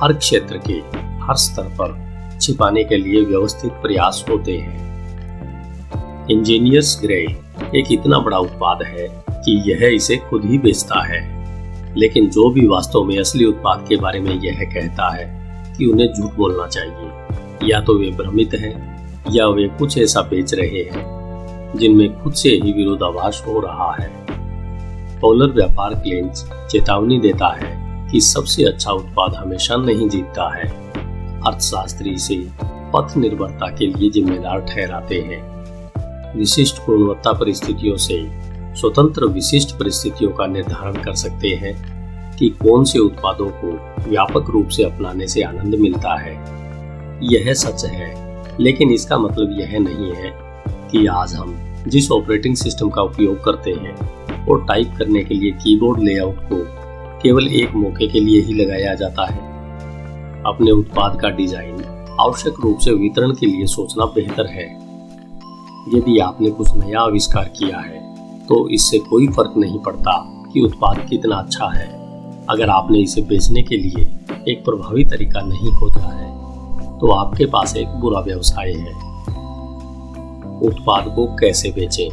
हर क्षेत्र के हर स्तर पर छिपाने के लिए व्यवस्थित प्रयास होते हैं। इंजीनियर्स ग्रे एक इतना बड़ा उत्पाद है कि यह इसे खुद ही बेचता है, लेकिन जो भी वास्तव में असली उत्पाद के बारे में यह कहता है कि उन्हें झूठ बोलना चाहिए। या तो वे भ्रमित हैं या वे कुछ ऐसा बेच रहे हैं जिनमें खुद से ही विरोधाभास हो रहा है। पॉलर व्यापार क्लेंच चेतावनी देता है कि सबसे अच्छा उत्पाद हमेशा नहीं जीतता है। अर्थशास्त्री इसे पथ निर्भरता के लिए जिम्मेदार ठहराते हैं। विशिष्ट गुणवत्ता परिस्थितियों से स्वतंत्र विशिष्ट परिस्थितियों का निर्धारण कर सकते हैं कि कौन से उत्पादों को व्यापक रूप से अपनाने से आनंद मिलता है। यह सच है, लेकिन इसका मतलब यह नहीं है कि आज हम जिस ऑपरेटिंग सिस्टम का उपयोग करते हैं और टाइप करने के लिए कीबोर्ड लेआउट को केवल एक मौके के लिए ही लगाया जाता है। अपने उत्पाद का डिजाइन आवश्यक रूप से वितरण के लिए सोचना बेहतर है। यदि आपने कुछ नया आविष्कार किया है तो इससे कोई फर्क नहीं पड़ता कि उत्पाद कितना अच्छा है। अगर आपने इसे बेचने के लिए एक प्रभावी तरीका नहीं खोजा है तो आपके पास एक बुरा व्यवसाय है। उत्पाद को कैसे बेचें?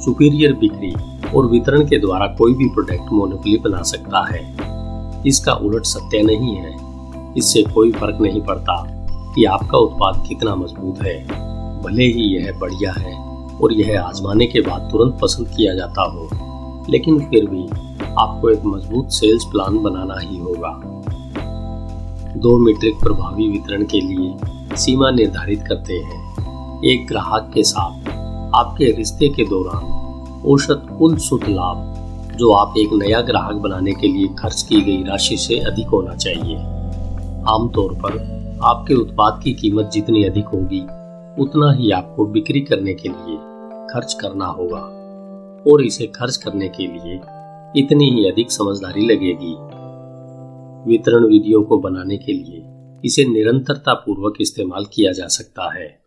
सुपीरियर बिक्री और वितरण के द्वारा कोई भी प्रोडक्ट मोनोपोली बना सकता है। इसका उलट सत्य नहीं है। इससे कोई फर्क नहीं पड़ता कि आपका उत्पाद कितना मजबूत है, भले ही यह बढ़िया है और यह आजमाने के बाद तुरंत पसंद किया जाता हो, लेकिन फिर भी आपको एक मजबूत सेल्स प्लान बनाना ही होगा। 2 मीट्रिक प्रभावी वितरण के लिए सीमा निर्धारित करते हैं। एक ग्राहक के साथ आपके रिश्ते के दौरान औसत कुल शुद्ध लाभ जो आप एक नया ग्राहक बनाने के लिए खर्च की गई राशि से अधिक होना चाहिए। आमतौर पर आपके उत्पाद की कीमत जितनी अधिक होगी उतना ही आपको बिक्री करने के लिए खर्च करना होगा, और इसे खर्च करने के लिए इतनी ही अधिक समझदारी लगेगी। वितरण विधियों को बनाने के लिए इसे निरंतरता पूर्वक इस्तेमाल किया जा सकता है।